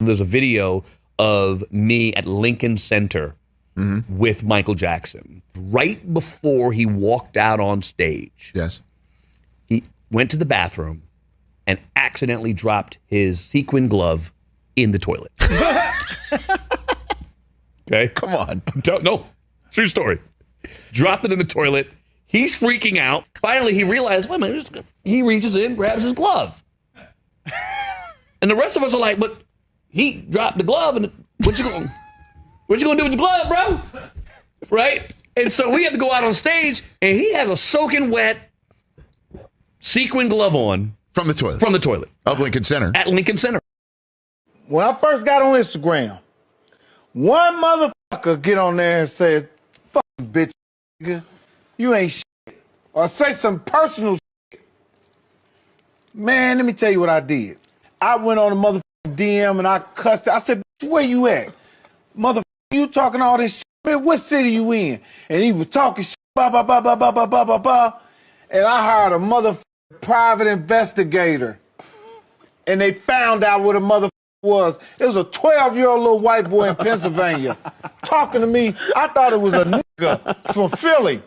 There's a video of me at Lincoln Center with Michael Jackson. Right before he walked out on stage, he went to the bathroom and accidentally dropped his sequin glove in the toilet. Okay? Come on. No, true story. Dropped it in the toilet. He's freaking out. Finally, he realized, wait a minute. He reaches in, grabs his glove. And the rest of us are like, but he dropped the glove, and what you gonna do with the glove, bro? Right? And so we have to go out on stage, and he has a soaking wet sequin glove on. From the toilet. From the toilet. Of Lincoln Center. At Lincoln Center. When I first got on Instagram, one motherfucker get on there and said, fuck you, bitch, nigga. You ain't shit. Or say some personal shit. Man, let me tell you what I did. I went on a motherfucking DM and I cussed it. I said, where you at? Motherfucker, you talking all this shit? Man, what city you in? And he was talking shit, blah, blah, blah, blah, blah, blah, blah, blah, blah. And I hired a motherfucking private investigator. And they found out what a motherfucker was. It was a 12-year-old little white boy in Pennsylvania talking to me. I thought it was a nigga from Philly.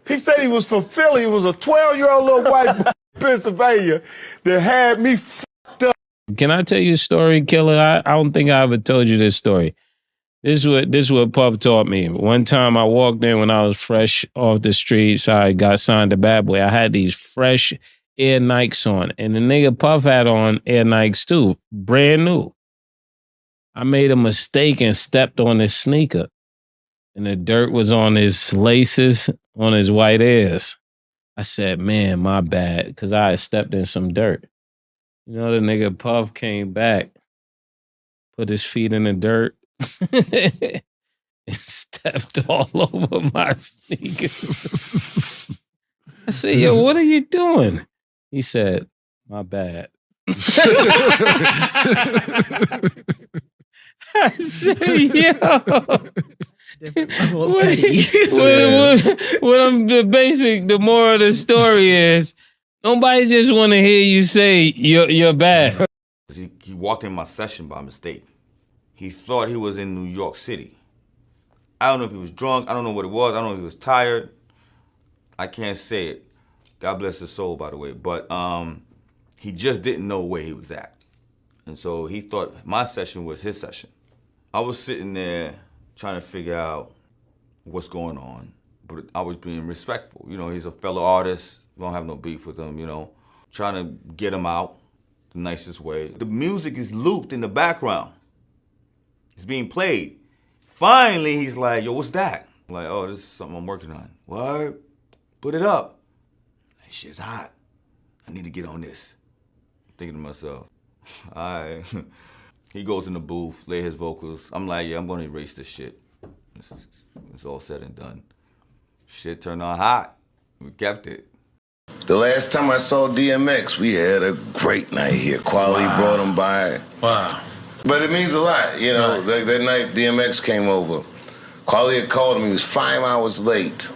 He said he was from Philly. It was a 12-year-old little white boy in Pennsylvania that had me fucked up. Can I tell you a story, Killah? I don't think I ever told you this story. This is what Puff taught me. One time I walked in when I was fresh off the streets. I got signed to Bad Boy. I had these fresh Air Nikes on, and the nigga Puff had on Air Nikes too, brand new. I made a mistake and stepped on his sneaker, and the dirt was on his laces, on his white Airs. I said, man, my bad, because I had stepped in some dirt. You know, the nigga Puff came back, put his feet in the dirt, and stepped all over my sneakers. I said, yo, what are you doing? He said, my bad. I said, yo. The moral of the story is, nobody just want to hear you say you're bad. He walked in my session by mistake. He thought he was in New York City. I don't know if he was drunk. I don't know what it was. I don't know if he was tired. I can't say it. God bless his soul, by the way. But he just didn't know where he was at. And so he thought my session was his session. I was sitting there trying to figure out what's going on. But I was being respectful. You know, he's a fellow artist. We don't have no beef with him, you know. Trying to get him out the nicest way. The music is looped in the background. It's being played. Finally, he's like, yo, what's that? I'm like, oh, this is something I'm working on. What? Put it up. That shit's hot. I need to get on this. I'm thinking to myself, all right. He goes in the booth, lay his vocals. I'm like, yeah, I'm gonna erase this shit. It's all said and done. Shit turned on hot. We kept it. The last time I saw DMX, we had a great night here. Quality brought him by. Wow. But it means a lot, you know. Right. That night DMX came over. Quality had called him. He was 5 hours late.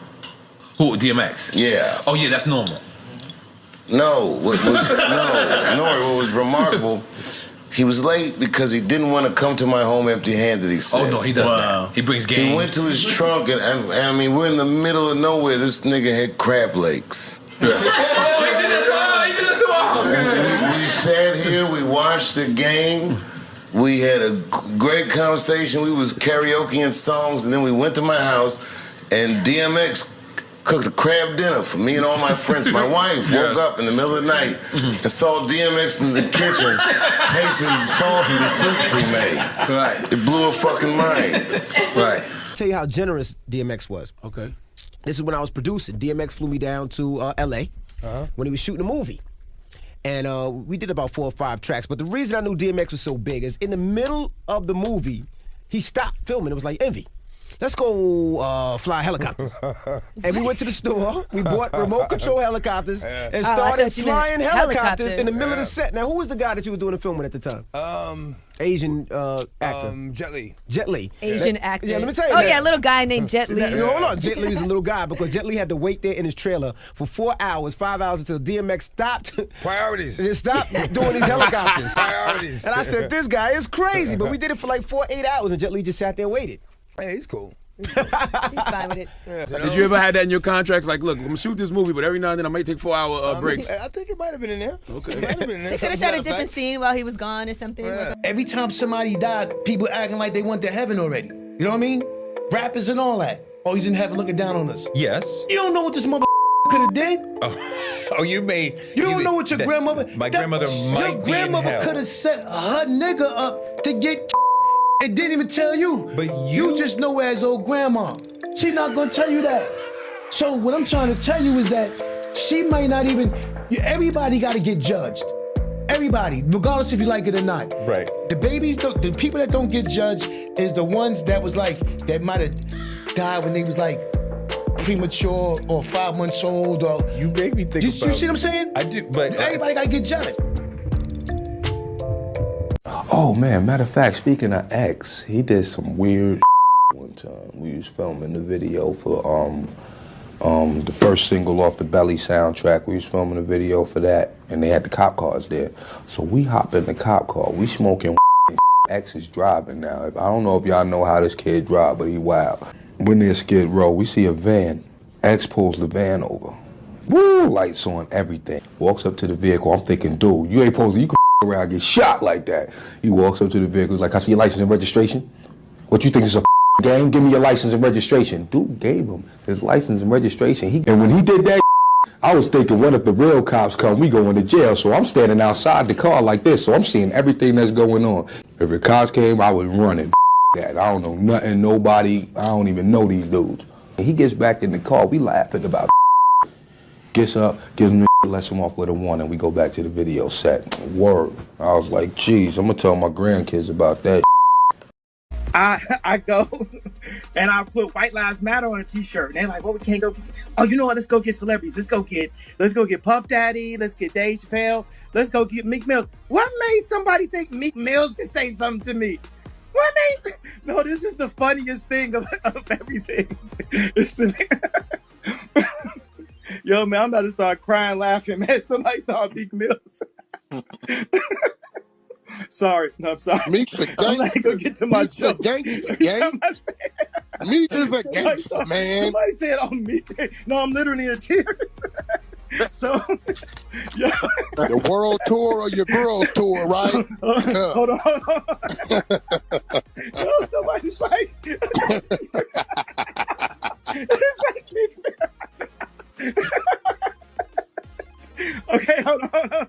Who, DMX? Yeah. Oh yeah, that's normal. No, what was remarkable, he was late because he didn't want to come to my home empty-handed, he said. Oh no, he does that. He brings games. He went to his trunk, and I mean, we're in the middle of nowhere. This nigga had crab legs. Oh, he did that to us. We sat here, we watched the game. We had a great conversation. We was karaokeing songs, and then we went to my house, and DMX cooked a crab dinner for me and all my friends. My wife woke up in the middle of the night and saw DMX in the kitchen tasting the sauces and soups he made. Right. It blew her fucking mind. Right. I'll tell you how generous DMX was. Okay. This is when I was producing. DMX flew me down to L.A. When he was shooting a movie. And we did about 4 or 5 tracks. But the reason I knew DMX was so big is in the middle of the movie, he stopped filming. It was like Envy. let's go fly helicopters. And we went to the store. We bought remote control helicopters and started flying helicopters in the middle of the set. Now, who was the guy that you were doing the film with at the time? Asian actor. Jet Li. Jet Li. Asian actor. Yeah, let me tell you. Oh, yeah, a little guy named Jet Li. Hold on. Jet Li was a little guy because Jet Li had to wait there in his trailer for 4 hours, 5 hours until DMX stopped. Priorities. They stopped doing these helicopters. Priorities. And I said, this guy is crazy. But we did it for like 8 hours and Jet Li just sat there and waited. Hey, he's cool. He's fine with it. Yeah, Did you ever have that in your contract? Like, look, I'm gonna shoot this movie, but every now and then I might take 4-hour breaks. I think it might have been in there. Okay. It might have been in there. They could have shot a different scene while he was gone or something. Yeah. Every time somebody died, people acting like they went to heaven already. You know what I mean? Rappers and all that. Oh, he's in heaven looking down on us. Yes. You don't know what this mother could have did. Oh, you made. You don't know what your grandmother. My grandmother might Your be in grandmother hell. could have set her nigga up to get. It didn't even tell you. But you just know her as old grandma. She's not gonna tell you that. So what I'm trying to tell you is that she might not even. Everybody got to get judged. Everybody, regardless if you like it or not. Right. The babies, the people that don't get judged is the ones that was like that might have died when they was like premature or 5 months old or. You make me think You about. see what I'm saying? I do, but Everybody got to get judged. Oh man, matter of fact, speaking of X, he did some weird one time. We was filming the video for the first single off the Belly soundtrack. We was filming a video for that, and they had the cop cars there. So we hop in the cop car, we smoking. X is driving now. I don't know if y'all know how this kid drive, but he wild. We're near Skid Row, we see a van. X pulls the van over. Woo, lights on, everything. Walks up to the vehicle. I'm thinking, dude, you ain't supposed to, you can around and get shot like that. He walks up to the vehicle, he's like, I see your license and registration. What you think is a game? Give me your license and registration. Dude gave him his license and registration. And when he did that, I was thinking, what if the real cops come, we go into jail? So I'm standing outside the car like this, so I'm seeing everything that's going on. If the cops came, I was running. That I don't know nothing, nobody, I don't even know these dudes. And he gets back in the car, we laughing about gets up, gives him the lets him off with a warning. We go back to the video set. Word. I was like, geez, I'm gonna tell my grandkids about that. I go and I put White Lives Matter on a t-shirt. And they're like, well, we can't go. Oh, you know what? Let's go get celebrities. Let's go get Puff Daddy. Let's get Dave Chappelle. Let's go get Meek Mills. What made somebody think Meek Mills could say something to me? What made? No, this is the funniest thing of everything. Yo, man, I'm about to start crying, laughing, man. Somebody thought Meek Mills. Sorry. No, I'm sorry. Meek's a gangster. I'm not gonna get to my Meek's joke. a gangster, gang. Meek is a gangster, man. Somebody said, "Oh, Meek." No, I'm literally in tears. So, yeah. The world tour or your girls tour, right? Hold on. No, somebody's like, it's like Meek Mill. Okay, hold on.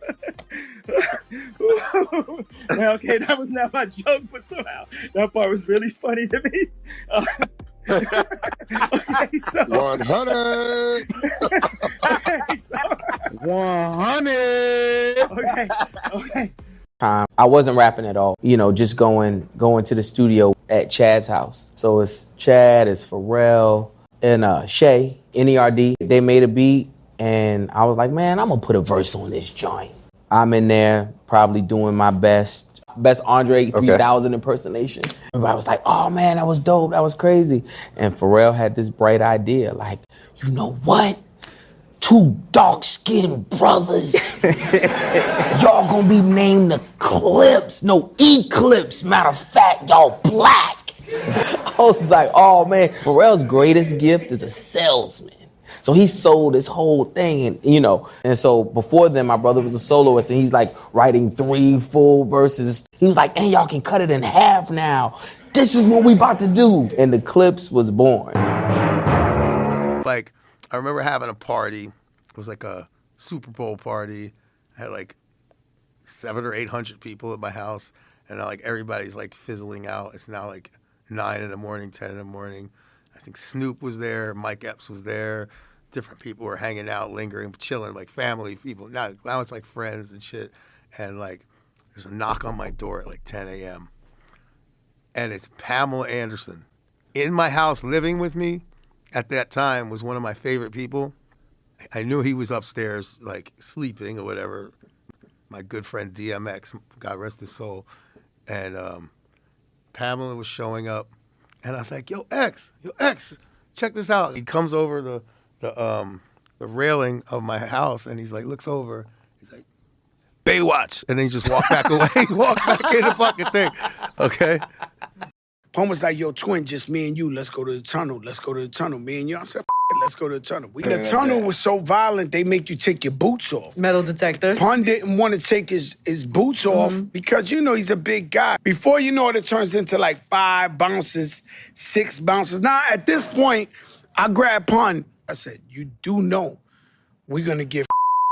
Okay, that was not my joke, but somehow that part was really funny to me. Okay, so 100. Okay, so 100. Okay. I wasn't rapping at all. You know, just going to the studio at Chad's house. So it's Chad, it's Pharrell, and Shay, NERD. They made a beat, and I was like, man, I'm gonna put a verse on this joint. I'm in there probably doing my best Andre 3000 impersonation. Everybody was like, oh man, that was dope, that was crazy. And Pharrell had this bright idea, like, you know what? 2 dark-skinned brothers. Y'all gonna be named the Clips. No, Eclipse. Matter of fact, y'all black. I was like, oh man, Pharrell's greatest gift is a salesman. So he sold this whole thing, and you know, and so before then, my brother was a soloist, and he's like writing 3 full verses. He was like, and y'all can cut it in half now. This is what we about to do. And the Clips was born. Like, I remember having a party. It was like a Super Bowl party. I had like 700 or 800 people at my house, and like everybody's like fizzling out. It's now like 9 in the morning, 10 in the morning. I think Snoop was there, Mike Epps was there. Different people were hanging out, lingering, chilling, like family people. Now it's like friends and shit. And like, there's a knock on my door at like 10 a.m. And it's Pamela Anderson in my house living with me at that time was one of my favorite people. I knew he was upstairs, like sleeping or whatever. My good friend DMX, God rest his soul. And Pamela was showing up. And I was like, yo, X, check this out. He comes over the railing of my house and he's like, looks over. He's like, Baywatch. And then he just walked back away. Walked back in the fucking thing. Okay? Pum was like, yo, twin, just me and you. Let's go to the tunnel. Let's go to the tunnel. Me and you. I said, it, let's go to the tunnel. The tunnel was so violent, they make you take your boots off. Metal detectors. Pun didn't want to take his boots off because, you know, he's a big guy. Before you know it, it turns into like 5 bounces, 6 bounces. Now, at this point, I grabbed Pun. I said, you do know we're going to get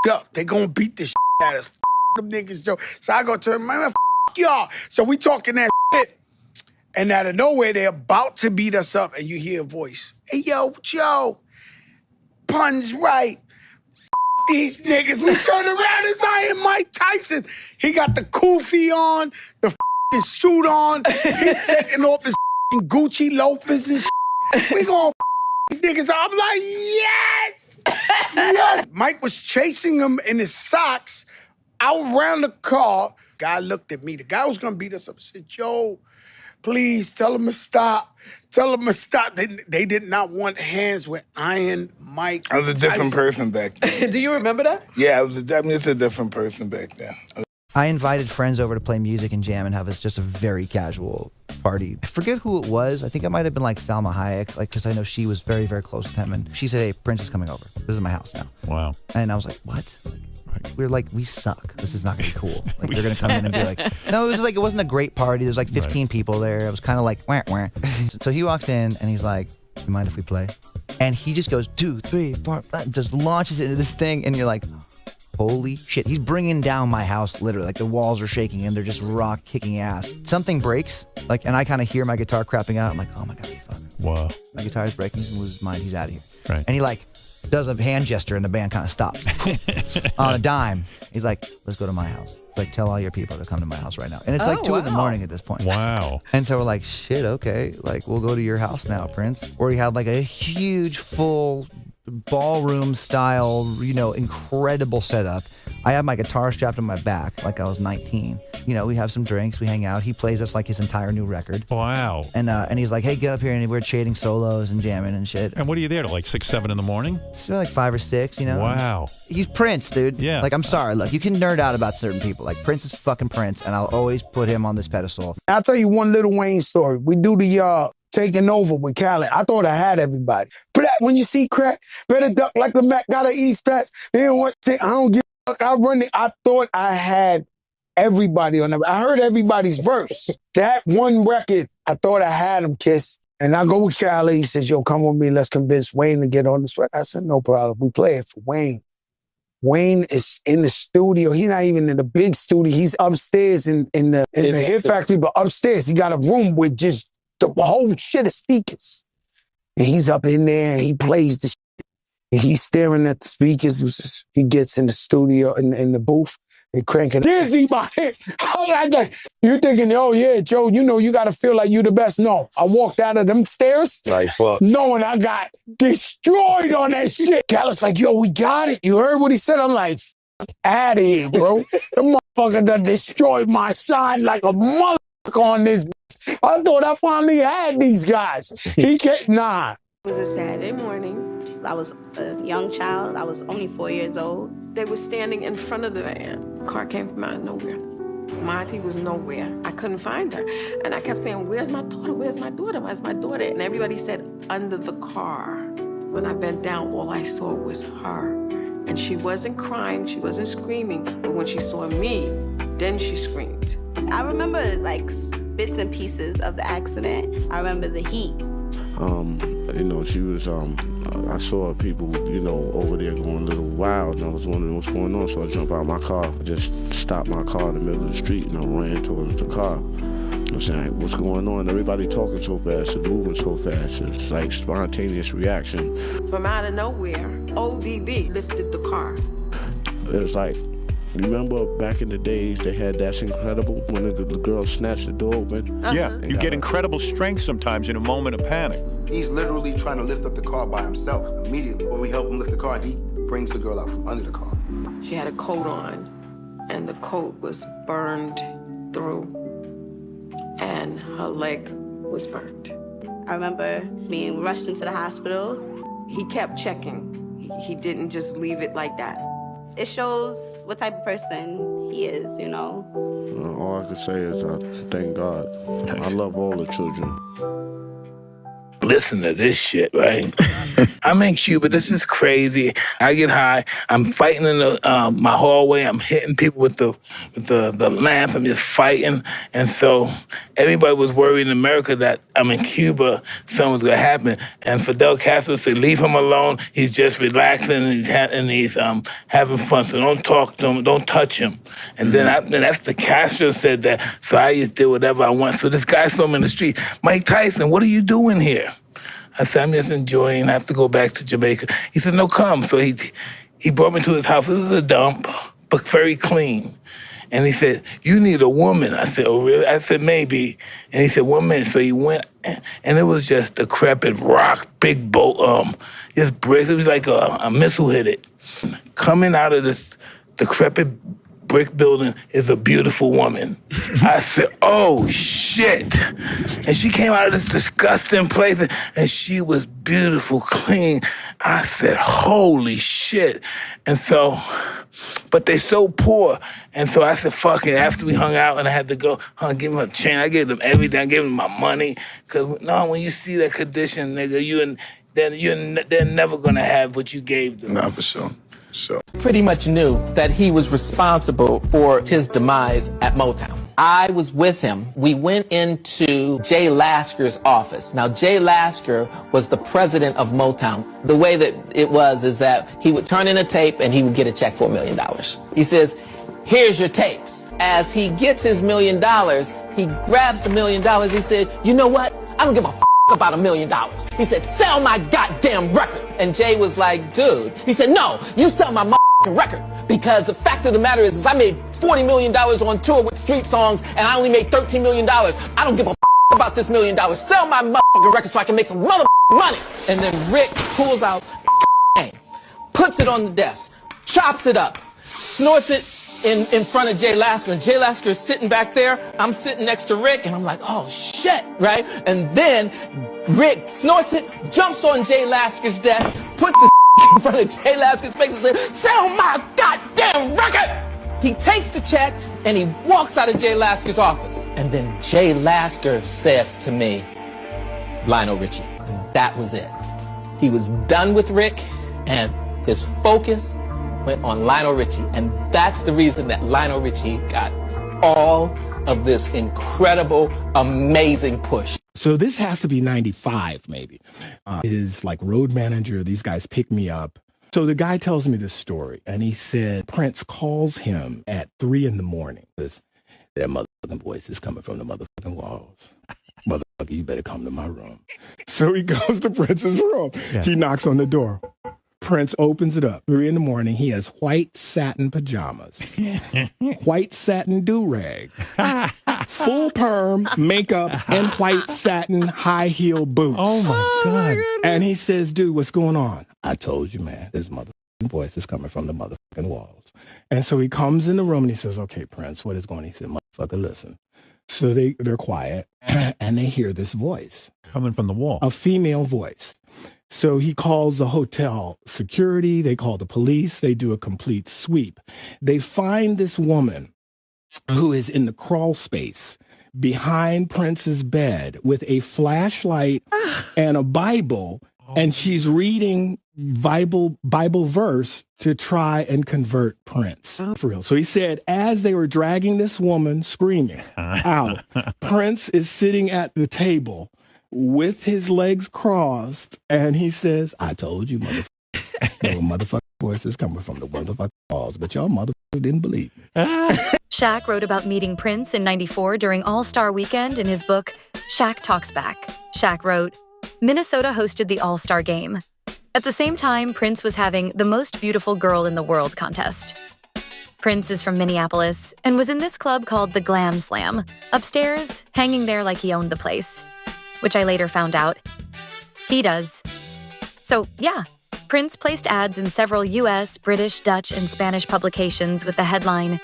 up. They going to beat the out of us. Them niggas, Joe. So I go to him, man, y'all. So we talking that shit. And out of nowhere, they're about to beat us up, and you hear a voice. Hey, yo, Joe, Pun's right. These niggas. We turn around, it's I am Mike Tyson. He got the kufi on, the suit on. He's taking off his Gucci loafers and shit. We gonna these niggas. I'm like, yes! Yes! Mike was chasing him in his socks out around the car. Guy looked at me. The guy was gonna beat us up. Said, yo, please tell him to stop. Tell him to stop. They did not want hands with Iron Mike. I was a different person back then. Do you remember that? Yeah, I was definitely a different person back then. I invited friends over to play music and jam and have just a very casual party. I forget who it was. I think it might have been like Salma Hayek, like, because I know she was very, very close with him. And she said, hey, Prince is coming over. This is my house now. Wow. And I was like, what? We were like, we suck. This is not gonna be cool. Like, they're gonna come in and be like, no, it was like, it wasn't a great party. There's like 15 people there. It was kind of like, wah, wah. So he walks in and he's like, you mind if we play? And he just goes 2, 3, 4, 5, just launches into this thing. And you're like, holy shit. He's bringing down my house, literally. Like the walls are shaking and they're just rock kicking ass. Something breaks, like, and I kind of hear my guitar crapping out. I'm like, oh my God, fuck. Wow. My guitar's breaking. He's gonna lose his mind. He's out of here. Right. And he like does a hand gesture and the band kind of stops on a dime. He's like, let's go to my house. It's like, tell all your people to come to my house right now. And it's like 2 in the morning at this point. Wow. And so we're like, shit, okay. Like, we'll go to your house now, Prince. Or he had like a huge full ballroom style, you know, incredible setup. I have my guitar strapped on my back like I was 19. You know, we have some drinks, we hang out. He plays us like his entire new record. Wow. And he's like, hey, get up here, and we're trading solos and jamming and shit. And what are you there to, like 6, 7 in the morning? It's like 5 or 6, you know? Wow. He's Prince, dude. Yeah. Like, I'm sorry. Look, you can nerd out about certain people. Like, Prince is fucking Prince, and I'll always put him on this pedestal. I'll tell you one Lil Wayne story. We do the taking over with Khaled. I thought I had everybody. But when you see crack, better duck like the Mac got an East Patch. Then what? I don't give a fuck. I run it. I thought I had everybody on that. I heard everybody's verse. That one record, I thought I had him, Kiss. And I go with Khaled. He says, yo, come with me. Let's convince Wayne to get on this record. I said, no problem. We play it for Wayne. Wayne is in the studio. He's not even in the big studio. He's upstairs in the Hit Factory, but upstairs he got a room with just the whole shit of speakers. And he's up in there and he plays the shit. And he's staring at the speakers. He gets in the studio, in the booth. They crank it. Dizzy, my head. You thinking, oh yeah, Joe, you know you got to feel like you the best. No, I walked out of them stairs like, fuck. knowing I got destroyed on that shit. Khaled's like, yo, we got it. You heard what he said? I'm like, out of here, bro. The motherfucker done destroyed my shine like a motherfucker on this. I thought I finally had these guys. He can't, nah. It was a Saturday morning. I was a young child. I was only 4 years old. They were standing in front of the van. The car came from out of nowhere. My auntie was nowhere. I couldn't find her. And I kept saying, where's my daughter? Where's my daughter? Where's my daughter? And everybody said, under the car. When I bent down, all I saw was her. And she wasn't crying, she wasn't screaming. But when she saw me, then she screamed. I remember like bits and pieces of the accident. I remember the heat. You know, she was, I saw people, you know, over there going a little wild, and I was wondering what's going on, so I jumped out of my car. I just stopped my car in the middle of the street, and I ran towards the car. I'm saying, what's going on? Everybody talking so fast and moving so fast. It's like spontaneous reaction. From out of nowhere, O.D.B lifted the car. It was like Remember back in the days they had That's Incredible when the girl snatched the door open? Yeah, you get incredible strength sometimes in a moment of panic. He's literally trying to lift up the car by himself immediately. When we help him lift the car, he brings the girl out from under the car. She had a coat on, and the coat was burned through, and her leg was burnt. I remember being rushed into the hospital. He kept checking. He didn't just leave it like that. It shows what type of person he is, you know. All I can say is I thank God. I love all the children. Listen to this shit, right? I'm in Cuba. This is crazy. I get high. I'm fighting in my hallway. I'm hitting people with the lamp. I'm just fighting. And so everybody was worried in America that I'm in Cuba, something was gonna happen. And Fidel Castro said, leave him alone. He's just relaxing and he's having fun. So don't talk to him. Don't touch him. And then after Castro said that, so I just did whatever I want. So this guy saw me in the street. Mike Tyson, what are you doing here? I said, I'm just enjoying. I have to go back to Jamaica. He said, no, come. So he brought me to his house. It was a dump, but very clean. And he said, you need a woman. I said, oh, really? I said, maybe. And he said, 1 minute. So he went, and it was just decrepit rock, big boat, just bricks. It was like a missile hit it. Coming out of this decrepit brick building is a beautiful woman. I said, oh, shit. And she came out of this disgusting place, and she was beautiful, clean. I said, holy shit. And so, but they so poor. And so I said, fuck it. After we hung out and I had to go, give them a chain. I gave them everything. I gave them my money. Because, no, when you see that condition, nigga, they're never going to have what you gave them. Not for sure. Pretty much knew that he was responsible for his demise at Motown. I was with him. We went into Jay Lasker's office. Now, Jay Lasker was the president of Motown. The way that it was is that he would turn in a tape and he would get a check for $1 million. He says, here's your tapes. As he gets his $1 million, he grabs the $1 million. He said, you know what? I don't give a f about $1 million. He said, sell my goddamn record. And Jay was like, dude. He said, no, you sell my motherfucking record. Because the fact of the matter is I made $40 million on tour with street songs and I only made $13 million. I don't give a about this $1 million. Sell my motherfucking record so I can make some motherfucking money. And then Rick pulls out puts it on the desk, chops it up, snorts it in front of Jay Lasker, and Jay Lasker is sitting back there. I'm sitting next to Rick, and I'm like, oh shit, right? And then Rick snorts it, jumps on Jay Lasker's desk, puts his in front of Jay Lasker's face and says, sell my goddamn record! He takes the check, and he walks out of Jay Lasker's office. And then Jay Lasker says to me, Lionel Richie. That was it. He was done with Rick, and his focus went on Lionel Richie, and that's the reason that Lionel Richie got all of this incredible, amazing push. So this has to be 95, maybe. His like road manager, these guys pick me up. So the guy tells me this story, and he said Prince calls him at 3 a.m. Says, that motherfucking voice is coming from the motherfucking walls. Motherfucker, you better come to my room. So he goes to Prince's room. Yeah. He knocks on the door. Prince opens it up. 3 a.m. He has white satin pajamas, white satin do-rag, full perm, makeup, and white satin high heel boots. Oh my God. And he says, dude, what's going on? I told you, man, this motherfucking voice is coming from the motherfucking walls. And so he comes in the room and he says, okay, Prince, what is going on? He said, motherfucker, listen. So they're quiet and they hear this voice. Coming from the wall. A female voice. So he calls the hotel security, they call the police, they do a complete sweep. They find this woman who is in the crawl space behind Prince's bed with a flashlight and a Bible, and she's reading Bible verse to try and convert Prince. For real. So he said, as they were dragging this woman screaming out, Prince is sitting at the table with his legs crossed, and he says, I told you, motherfucker voices coming from the motherfucking walls, but y'all motherfuckers didn't believe me. Shaq wrote about meeting Prince in '94 during All-Star Weekend in his book, Shaq Talks Back. Shaq wrote, Minnesota hosted the All-Star Game. At the same time, Prince was having the Most Beautiful Girl in the World contest. Prince is from Minneapolis and was in this club called the Glam Slam, upstairs, hanging there like he owned the place, which I later found out he does. So, yeah, Prince placed ads in several US, British, Dutch, and Spanish publications with the headline,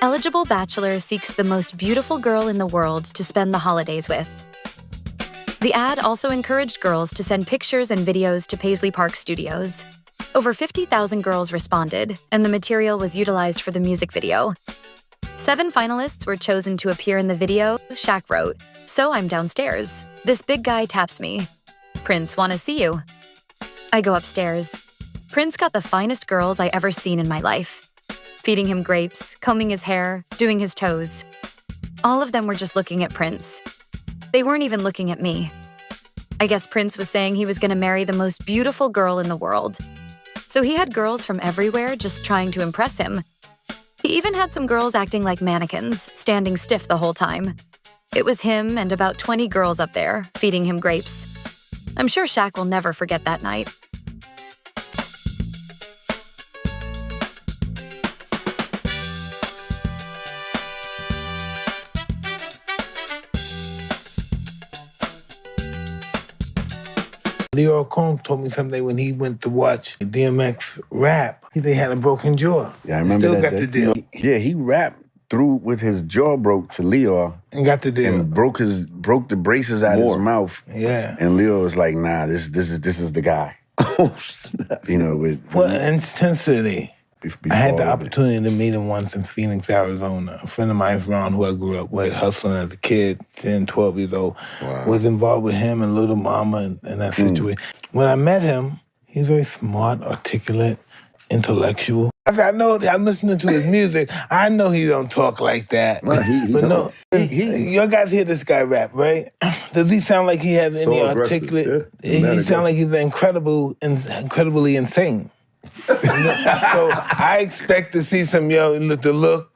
"Eligible bachelor seeks the most beautiful girl in the world to spend the holidays with." The ad also encouraged girls to send pictures and videos to Paisley Park Studios. Over 50,000 girls responded, and the material was utilized for the music video. 7 finalists were chosen to appear in the video. Shaq wrote, "So I'm downstairs. This big guy taps me. Prince, wanna see you?" I go upstairs. Prince got the finest girls I ever seen in my life. Feeding him grapes, combing his hair, doing his toes. All of them were just looking at Prince. They weren't even looking at me. I guess Prince was saying he was gonna marry the most beautiful girl in the world. So he had girls from everywhere just trying to impress him. He even had some girls acting like mannequins, standing stiff the whole time. It was him and about 20 girls up there, feeding him grapes. I'm sure Shaq will never forget that night. Leo Combs told me someday when he went to watch DMX rap, they had a broken jaw. Yeah, I remember Still that. got the deal. Yeah, he rapped through with his jaw broke to Leo. And got the deal. And broke the braces out of his mouth. Yeah. And Leo was like, nah, this is the guy. Oh, snap. You know, with Well, intensity. I had the before- opportunity to meet him once in Phoenix, Arizona. A friend of mine's Ron, who I grew up with, hustling as a kid, 10, 12 years old, was involved with him and Little Mama and that situation. When I met him, he's very smart, articulate, intellectual. I know, I'm listening to his music. I know he don't talk like that. Well, he but don't. no, you guys hear this guy rap, right? Does he sound like he has So any aggressive, articulate? yeah. He Mad sound like he's incredibly insane. So I expect to see some the look,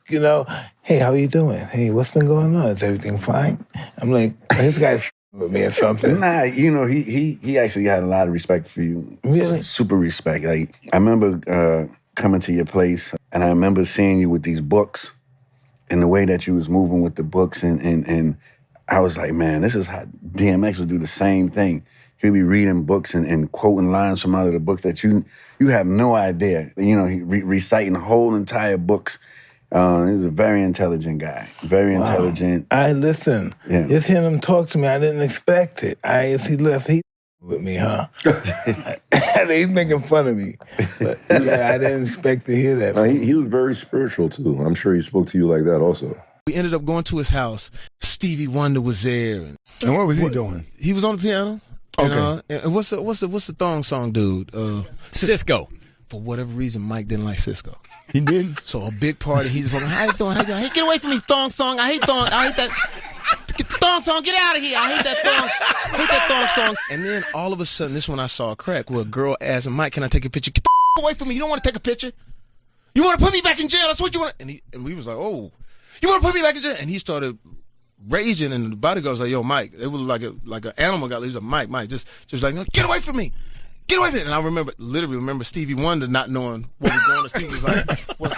hey, how are you doing? Hey, what's been going on? Is everything fine? I'm like, this guy's with me or something. Nah, he actually had a lot of respect for you. Really? Super respect. Like, I remember coming to your place, and I remember seeing you with these books, and the way that you was moving with the books, and I was like, man, this is how DMX would do the same thing. He'd be reading books and quoting lines from out of the books that you have no idea. He reciting whole entire books. He was a very intelligent guy. Very intelligent. Listen. Yeah. Just hearing him talk to me, I didn't expect it. He with me, huh? He's making fun of me. But yeah, I didn't expect to hear that. He was very spiritual too. I'm sure he spoke to you like that also. We ended up going to his house. Stevie Wonder was there. And what was he doing? He was on the piano. Okay. And what's the thong song dude? Cisco. For whatever reason, Mike didn't like Cisco. He didn't? So a big party, he just like, how you doing? Hey, get away from me, thong song. I hate that. Get the thong song, get out of here. I hate that thong song. And then all of a sudden, this one I saw a crack where a girl asked him, Mike, can I take a picture? Get the away from me. You don't want to take a picture. You want to put me back in jail. That's what you want. And we was like, oh, you want to put me back in jail? And he started raging, and the bodyguard was like, yo, Mike. It was like an animal guy. He was like, Mike, just like, get away from me. Get away from me. And I literally remember Stevie Wonder not knowing what was going on. Stevie was like,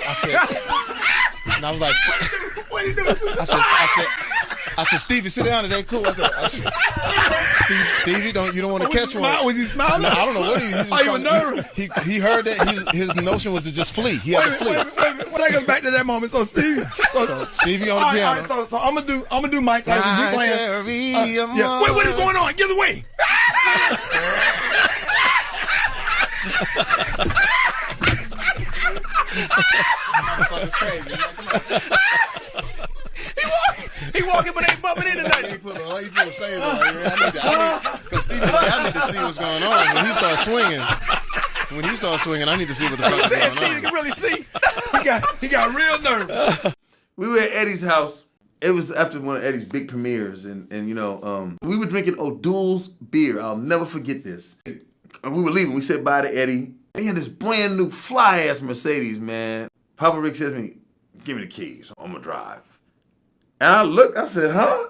I said, and I was like, what are you doing? I said, Stevie, sit down. It ain't cool. I said Stevie, you don't want to catch one. Was he smiling? No, I don't know what he was. He was nervous. He heard that his notion was to just flee. He had to flee. Wait. Take us back to that moment. So Stevie, Stevie on the piano. All right, so I'm gonna do Mike Tyson. You playing? Yeah. Wait, what is going on? Get away! He walking, but ain't bumping into nothing. He put a save on here. Because Stevie, I need to see what's going on. When he starts swinging, I need to see what the fuck is going on. Stevie can really see. He got real nervous. We were at Eddie's house. It was after one of Eddie's big premieres, and we were drinking O'Doul's beer. I'll never forget this. And we were leaving. We said bye to Eddie. He had this brand new fly-ass Mercedes, man. Papa Rick says to me, give me the keys. I'm going to drive. And I looked, I said, huh?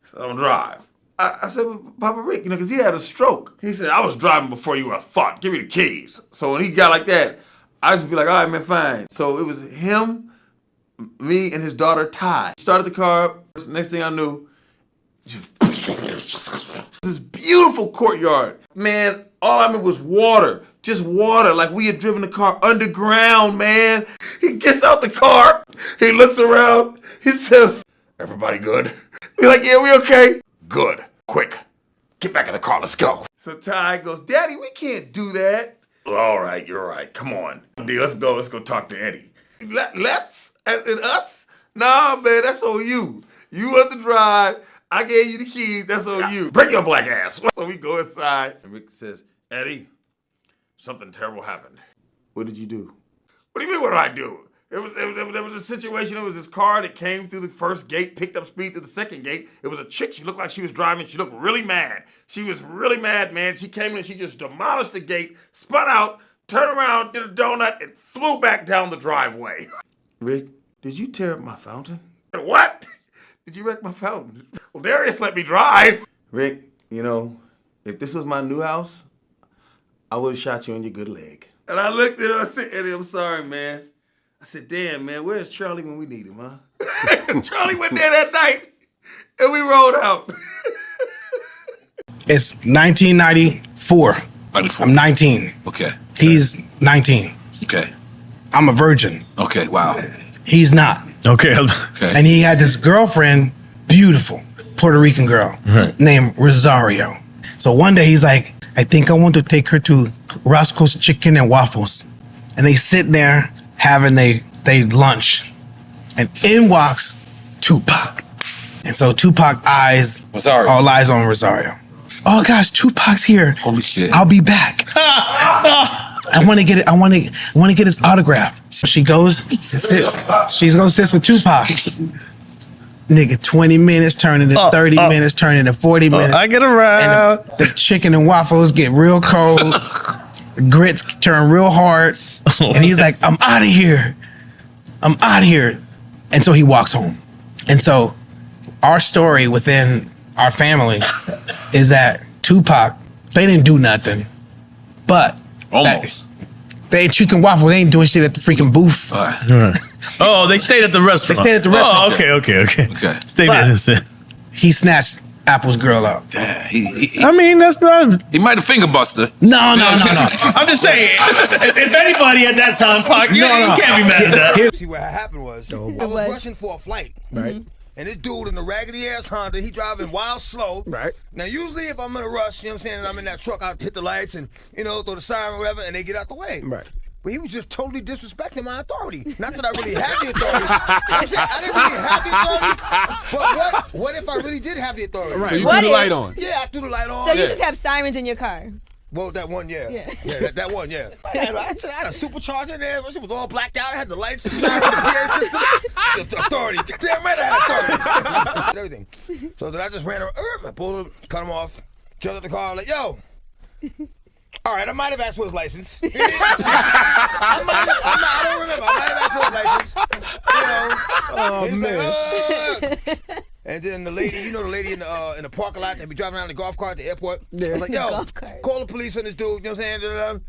He said, I'm going to drive. I said, Papa Rick, because he had a stroke. He said, I was driving before you were a thought. Give me the keys. So when he got like that, I used to be like, all right, man, fine. So it was him, Me and his daughter, Ty. Started the car up. Next thing I knew, just this beautiful courtyard. Man, all I remember was water. Just water, like we had driven the car underground, man. He gets out the car. He looks around. He says, everybody good? We're like, yeah, we okay. Good. Quick. Get back in the car. Let's go. So Ty goes, Daddy, we can't do that. All right, you're right. Come on. Let's go. Let's go talk to Eddie. Let's? And us? Nah, man, that's on you. You want to drive. I gave you the keys. That's on you. Bring your black ass. So we go inside. And Rick says, Eddie, something terrible happened. What did you do? What do you mean, what did I do? There was a situation. It was this car that came through the first gate, picked up speed to the second gate. It was a chick. She looked like she was driving. She looked really mad. She was really mad, man. She came in and she just demolished the gate, spun out, turned around, did a donut, and flew back down the driveway. Rick, did you tear up my fountain? What? Did you wreck my fountain? Well, Darius let me drive. Rick, you know, if this was my new house, I would have shot you in your good leg. And I looked at him, I said, Eddie, I'm sorry, man. I said, damn, man, where's Charlie when we need him, huh? Charlie went there that night, and we rolled out. It's 1994. 94. I'm 19. Okay. He's 19. Okay. I'm a virgin. Okay, wow. He's not. Okay. Okay. And he had this girlfriend, beautiful, Puerto Rican girl, named Rosario. So one day he's like, I think I want to take her to Roscoe's Chicken and Waffles. And they sit there having they lunch. And in walks Tupac. And so Tupac all eyes on Rosario. Oh gosh, Tupac's here. Holy shit. I'll be back. I want to get it. I want to get his autograph. She goes, sits. She's gonna sit with Tupac. Nigga, 20 minutes turn into 30 minutes, turn into 40 minutes. I get around. And the chicken and waffles get real cold. The grits turn real hard. And he's like, I'm out of here. I'm out of here. And so he walks home. And so our story within our family is that Tupac, they didn't do nothing. But almost. They ate chicken waffles. They ain't doing shit at the freaking booth. Oh, they stayed at the restaurant. They stayed at the restaurant. Oh, okay. Stay there. He snatched Apple's girl up. Damn, I mean, that's not. He might have finger busted. No. I'm just saying, if anybody at that time, Pac, you can't be mad at that. See, what happened was, I was rushing for a flight. Right. And this dude in a raggedy ass Honda, he driving wild slow. Right. Now, usually if I'm in a rush, you know what I'm saying, and I'm in that truck, I'll hit the lights and, you know, throw the siren or whatever, and they get out the way. Right. But he was just totally disrespecting my authority. Not that I really have the authority. You know what I'm saying? I didn't really have the authority. But what if I really did have the authority? Right. So you threw the light on? Yeah, I threw the light on. So you just have sirens in your car? Well, that one, yeah. That one, yeah. I had a supercharger there. It was all blacked out. I had the lights, the siren, the PA system. The authority. Damn right I had authority. Everything. So then I just ran around. I pulled him, cut him off, jumped out the car, like, yo. All right, I might have asked for his license. I don't remember. I might have asked for his license. You know. Oh, man. And then the lady, you know the lady in the parking lot that be driving around the golf cart at the airport? I was like, yo, call the police on this dude, you know what I'm saying?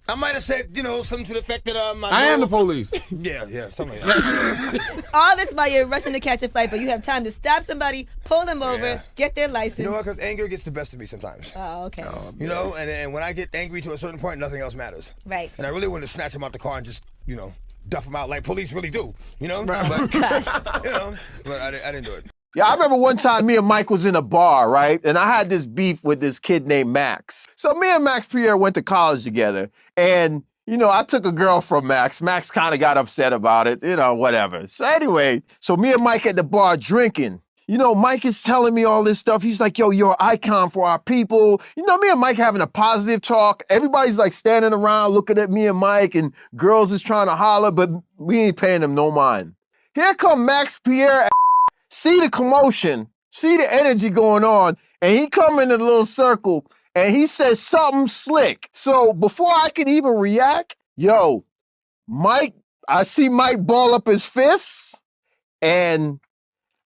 I might have said, you know, something to the effect that I am the police. Yeah, something like that. All this while you're rushing to catch a flight, but you have time to stop somebody, pull them over, get their license. You know what? Because anger gets the best of me sometimes. Oh, okay. You know, and when I get angry to a certain point, nothing else matters. Right. And I really want to snatch him out the car and just, you know, duff him out like police really do. You know? Right. But, Gosh. you know, but I didn't do it. Yeah, I remember one time me and Mike was in a bar, right? And I had this beef with this kid named Max. So me and Max Pierre went to college together. And, you know, I took a girl from Max. Max kind of got upset about it, you know, whatever. So anyway, so me and Mike at the bar drinking. You know, Mike is telling me all this stuff. He's like, yo, you're an icon for our people. You know, me and Mike having a positive talk. Everybody's like standing around looking at me and Mike, and girls is trying to holler, but we ain't paying them no mind. Here come Max Pierre. See the commotion, see the energy going on, and he come in a little circle, and he says something slick. So before I could even react, yo, Mike, I see Mike ball up his fists, and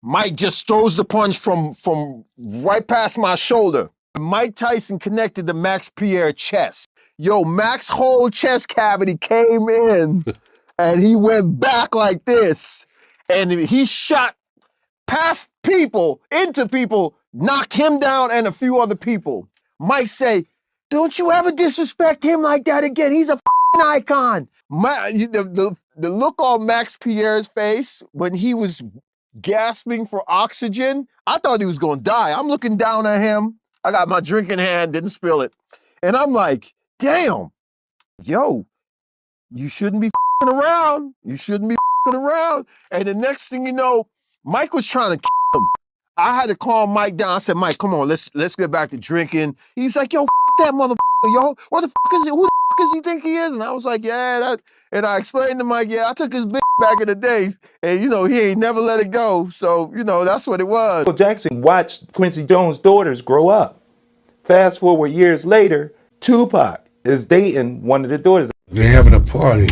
Mike just throws the punch from right past my shoulder. Mike Tyson connected to Max Pierre's chest. Yo, Max's whole chest cavity came in. and he went back like this, and he shot past people, into people, knocked him down and a few other people. Mike say, don't you ever disrespect him like that again. He's a icon. The look on Max Pierre's face when he was gasping for oxygen, I thought he was gonna die. I'm looking down at him. I got my drink in hand, didn't spill it. And I'm like, damn, yo, you shouldn't be around. You shouldn't be around. And the next thing you know, Mike was trying to kill him. I had to calm Mike down. I said, Mike, come on, let's get back to drinking. He was like, yo, that motherfucker, yo. What the fuck is it? Who the fuck does he think he is? And I was like, yeah, that. And I explained to Mike, yeah, I took his bitch back in the days. And, you know, he ain't never let it go. So, you know, that's what it was. Michael Jackson watched Quincy Jones' daughters grow up. Fast forward years later, Tupac is dating one of the daughters. They're having a party.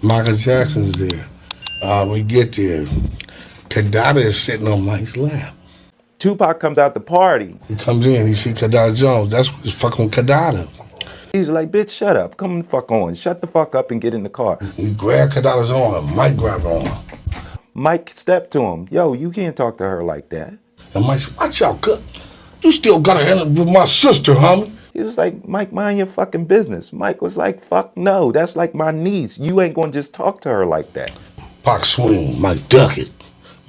Michael Jackson's there. We get there. Kadada is sitting on Mike's lap. Tupac comes out the party. He comes in, he see Kadada Jones. That's what he's fucking Kadada. He's like, bitch, shut up. Come the fuck on. Shut the fuck up and get in the car. He grabbed Kadada's arm. Mike grabbed her arm. Mike stepped to him. Yo, you can't talk to her like that. And Mike said, watch out, cut. You still got to handle with my sister, homie. He was like, Mike, mind your fucking business. Mike was like, fuck no. That's like my niece. You ain't gonna just talk to her like that. Pac swing. Mike duck it.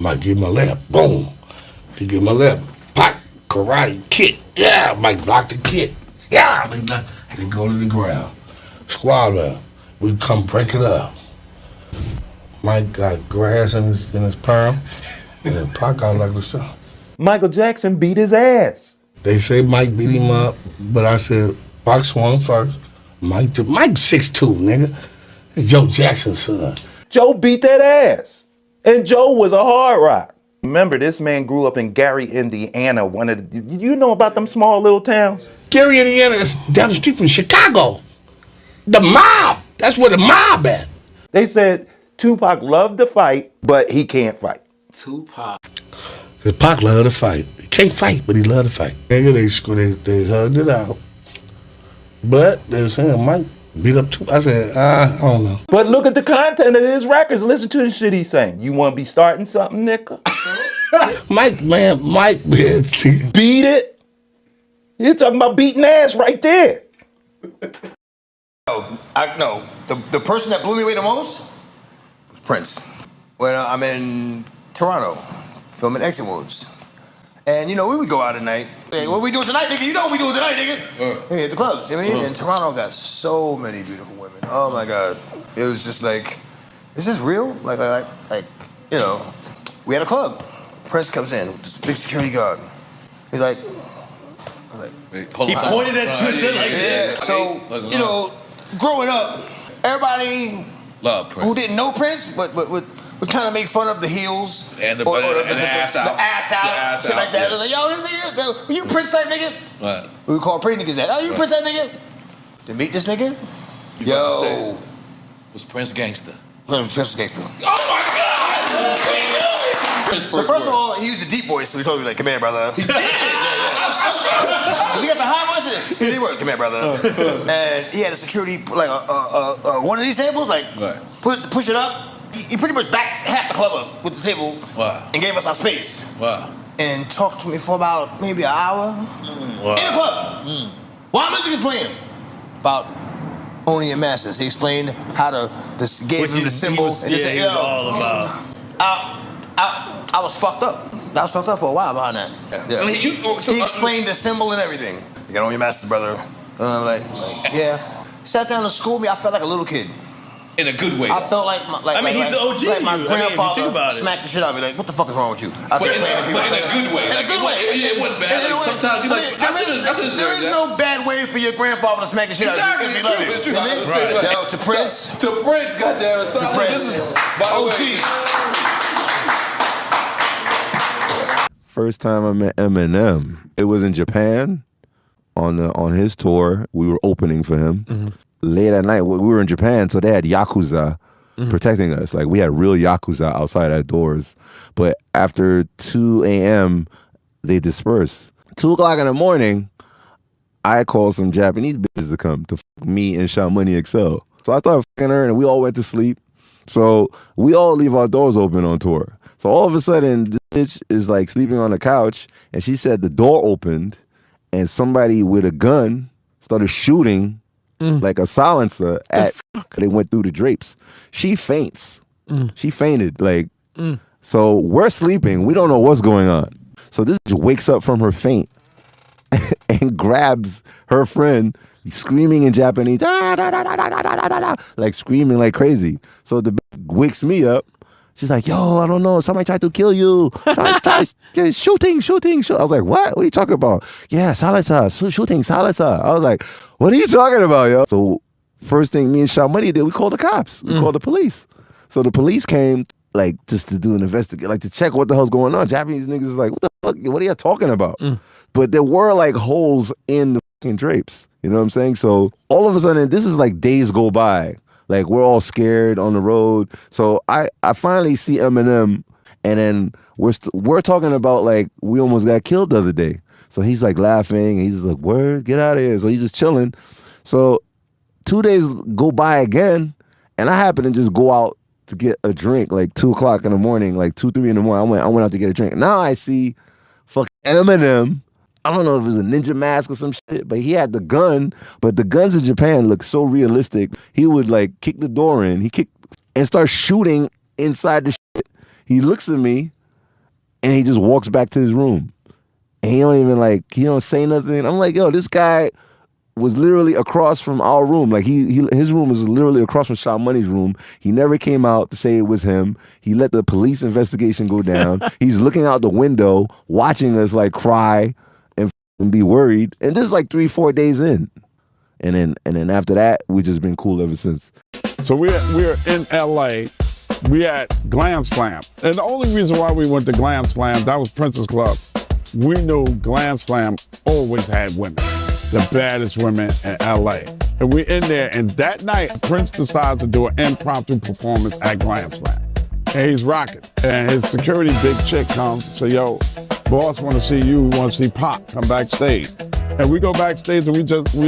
Mike give him a left. Boom. He give him a left. Pac karate kick. Yeah. Mike block the kick. Yeah. They go to the ground. Squad, we come break it up. Mike got grass in his palm. And then Pac got like the sun. Michael Jackson beat his ass. They say Mike beat him up, but I said Pac swung first. Mike 6'2", nigga. It's Joe Jackson's son. Joe beat that ass. And Joe was a hard rock. Remember, this man grew up in Gary, Indiana. You know about them small little towns? Gary, Indiana is down the street from Chicago. The mob. That's where the mob at. They said Tupac loved to fight, but he can't fight. Tupac. Because Pac loved to fight. He can't fight, but he loved to fight. Nigga, they hugged it out. But they were saying Mike beat up Tupac. I said, I don't know. But look at the content of his records. Listen to the shit he's saying. You want to be starting something, nigga? Mike, beat it. You're talking about beating ass right there. No, the person that blew me away the most was Prince. When I'm in Toronto, filming Exit Wounds. And you know, we would go out at night. Hey, what we doing tonight, nigga? You know what we doing tonight, nigga? Hey, at the clubs, you know what I mean? And Toronto got so many beautiful women. Oh my God. It was just like, is this real? Like, you know, we had a club. Prince comes in with this big security guard. He's like, He pointed at you and said like, yeah. So, you know, growing up, everybody who didn't know Prince, but would kind of make fun of the heels and the ass out, shit like that. Like, yo, this nigga, you Prince type nigga? What? We would call pretty niggas that. Oh, you Prince type nigga? To meet this nigga? Yo, was Prince gangster? Prince was gangster. Oh my God! So first of all, he used the deep voice, so he told me like, "Come here, brother." He did. He got the high voice. He worked. Come here, brother. And he had a security like one of these tables, like push it up. He pretty much backed half the club up with the table and gave us our space. Wow. And talked to me for about maybe an hour in the club. While music is playing about owning your masters. He explained how gave him the symbol. And he said, all about. I was fucked up. I was fucked up for a while behind that. Yeah. He explained the symbol and everything. You got on your masters, brother. And I'm like, yeah. Sat down and schooled me. I felt like a little kid. In a good way. I felt like he's the OG. Like my grandfather think about it. smacked the shit out of me. Like, what the fuck is wrong with you? But in a good way. In a good way. It wasn't bad. Like, sometimes you like, there is no bad way for your grandfather to smack the shit out of you if he love you. It's true. Right. Yo, to Prince. To Prince, goddamn. To Prince. OG. First time I met Eminem, it was in Japan on his tour. We were opening for him. Late at night, we were in Japan, so they had Yakuza protecting us. Like, we had real Yakuza outside our doors. But after 2 a.m., they dispersed. 2 o'clock in the morning, I called some Japanese bitches to come to me and Sha Money XL. So I started fucking her, and we all went to sleep. So we all leave our doors open on tour. So all of a sudden, this bitch is like sleeping on the couch, and she said the door opened, and somebody with a gun started shooting like a silencer at. They went through the drapes. She faints. She fainted. So we're sleeping. We don't know what's going on. So this bitch wakes up from her faint and grabs her friend, screaming in Japanese, "Da, da, da, da, da, da, da, da, da," like screaming like crazy. So the bitch wakes me up. She's like, "Yo, I don't know. Somebody tried to kill you. Shooting. I was like, "What? What are you talking about?" "Yeah, silencer, shooting, silencer." I was like, "What are you talking about, yo?" So first thing me and Shaw Money did, we called the cops. We called the police. So the police came, like, just to do an investigation, like to check what the hell's going on. Japanese niggas is like, "What the fuck? What are you talking about?" But there were like holes in the fucking drapes. You know what I'm saying? So all of a sudden, this is like days go by. Like we're all scared on the road. So I finally see Eminem, and then we're talking about like we almost got killed the other day. So he's like laughing. And he's just like, "Word, get out of here." So he's just chilling. So 2 days go by again, and I happen to just go out to get a drink like 2 o'clock in the morning, like 2, 3 in the morning. I went out to get a drink. Now I see fucking Eminem. I don't know if it was a ninja mask or some shit, but he had the gun. But the guns in Japan look so realistic. He would like kick the door in. He kicked and start shooting inside the shit. He looks at me and he just walks back to his room. And he don't say nothing. I'm like, yo, this guy was literally across from our room. Like his room was literally across from Shaw Money's room. He never came out to say it was him. He let the police investigation go down. He's looking out the window, watching us like cry and be worried. And this is like 3-4 days in. And then after that, we just been cool ever since. So we're in LA. We at Glam Slam. And the only reason why we went to Glam Slam, that was Prince's Club. We knew Glam Slam always had women, the baddest women in LA. And we're in there, and that night, Prince decides to do an impromptu performance at Glam Slam. And he's rocking. And his security big chick comes and say, "Yo, boss want to see you. We want to see Pop. Come backstage." And we go backstage and we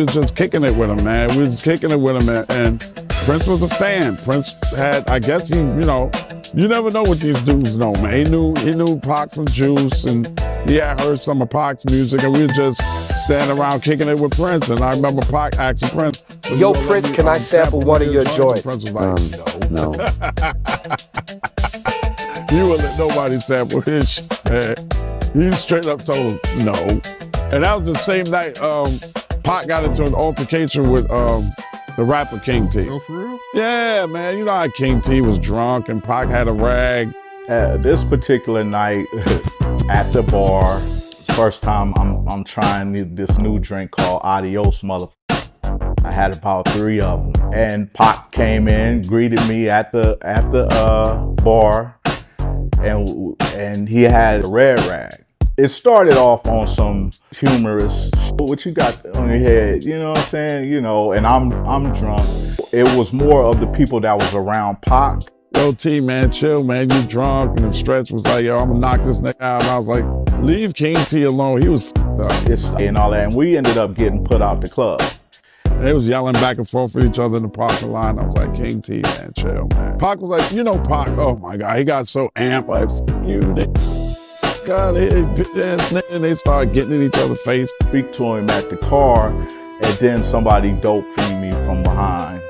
was just kicking it with him, man. We was just kicking it with him, and Prince was a fan. Prince had, I guess he, you never know what these dudes know, man. He knew Pac from Juice, and he had heard some of Pac's music, and we were just standing around kicking it with Prince. And I remember Pac asking Prince, "Yo, Prince, can I sample one of your joints?" Prince was like, no. You wouldn't let nobody sample his shit, man. He straight up told him no. And that was the same night Pac got into an altercation with the rapper King T. Oh, for real? Yeah, man. You know how King T was drunk and Pac had a rag. This particular night at the bar, first time I'm trying this new drink called Adios, motherfucker. I had about 3 of them, and Pac came in, greeted me at the bar, and he had a red rag. It started off on some humorous, what you got on your head, you know what I'm saying? And I'm drunk. It was more of the people that was around Pac. "Yo, T, man, chill, man. You drunk." And then Stretch was like, "Yo, I'm gonna knock this nigga out." And I was like, "Leave King T alone. He was f***ed up." And all that. And we ended up getting put out the club. They was yelling back and forth with each other in the parking lot. I was like, "King T, man, chill, man." Pac was like, Pac, oh my God, he got so amped, like, "You nigga." God, and they started getting in each other's face. Speak to him at the car, and then somebody dope feed me from behind.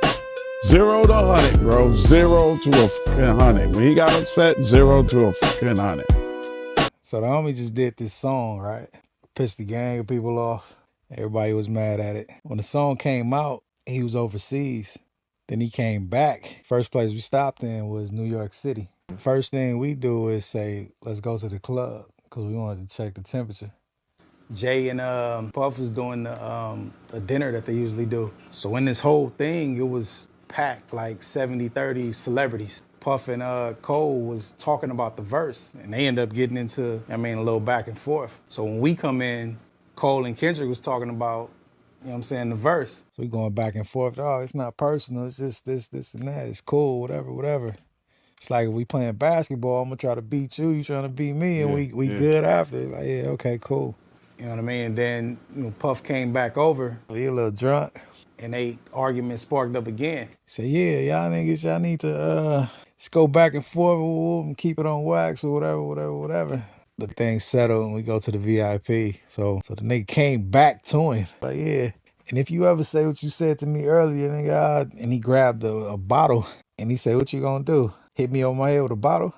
0 to 100, bro. 0 to a fucking 100. When he got upset, 0 to a fucking 100. So the homie just did this song, right? Pissed the gang of people off. Everybody was mad at it. When the song came out, he was overseas. Then he came back. First place we stopped in was New York City. First thing we do is say, "Let's go to the club," because we wanted to check the temperature. Jay and Puff was doing the dinner that they usually do. So in this whole thing, it was packed like 70-30 celebrities. Puff and Cole was talking about the verse, and they end up getting into, a little back and forth. So when we come in, Cole and Kendrick was talking about, the verse. So we going back and forth. "Oh, it's not personal. It's just this and that. It's cool, whatever. It's like, if we playing basketball, I'm gonna try to beat you, you trying to beat me, and we good after." Like, yeah, okay, cool. You know what I mean? And then, Puff came back over. He a little drunk. And they argument sparked up again. He said, yeah, y'all niggas, y'all need to just go back and forth and keep it on wax or whatever. The thing settled and we go to the VIP. So the nigga came back to him. Like, yeah. And if you ever say what you said to me earlier, nigga, and he grabbed a bottle and he said, what you gonna do? Hit me on my head with a bottle?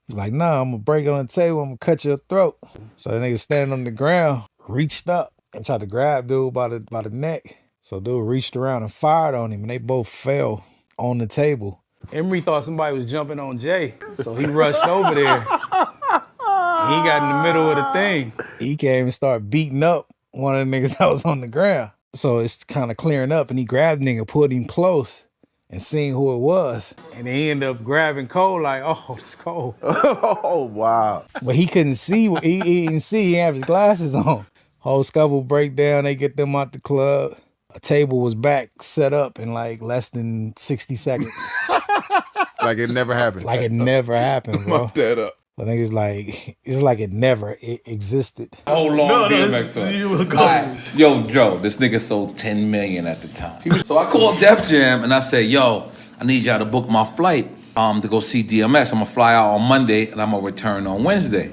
He's like, nah, I'm gonna break it on the table, I'm gonna cut your throat. So the nigga standing on the ground, reached up and tried to grab dude by the neck. So dude reached around and fired on him and they both fell on the table. Emery thought somebody was jumping on Jay. So he rushed over there. He got in the middle of the thing. He came and started beating up one of the niggas that was on the ground. So it's kind of clearing up and he grabbed the nigga, pulled him close and seen who it was. And then he ended up grabbing Cole like, oh, it's Cole. Oh, wow. But he couldn't see, he didn't see, he didn't have his glasses on. Whole scuffle break down, they get them out the club. A table was back, set up in like less than 60 seconds. Like it never happened. Like it never happened, bro. Fuck that up. I think it's like it never existed. Hold on, DMX though. Yo, Joe, this nigga sold 10 million at the time. So I called Def Jam and I said, yo, I need y'all to book my flight to go see DMX. I'm gonna fly out on Monday and I'm gonna return on Wednesday.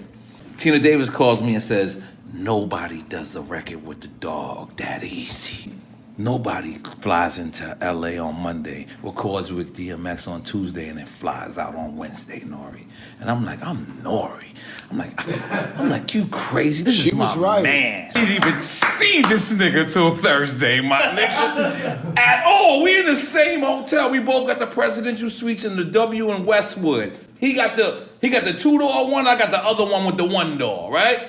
Tina Davis calls me and says, nobody does a record with the dog that easy. Nobody flies into LA on Monday, records with DMX on Tuesday, and then flies out on Wednesday, NORE. And I'm like, I'm NORE. I'm like, you crazy? This is my man. I didn't even see this nigga till Thursday, my nigga. At all. We in the same hotel. We both got the presidential suites in the W in Westwood. He got the 2-door one, I got the other one with the 1 door, right?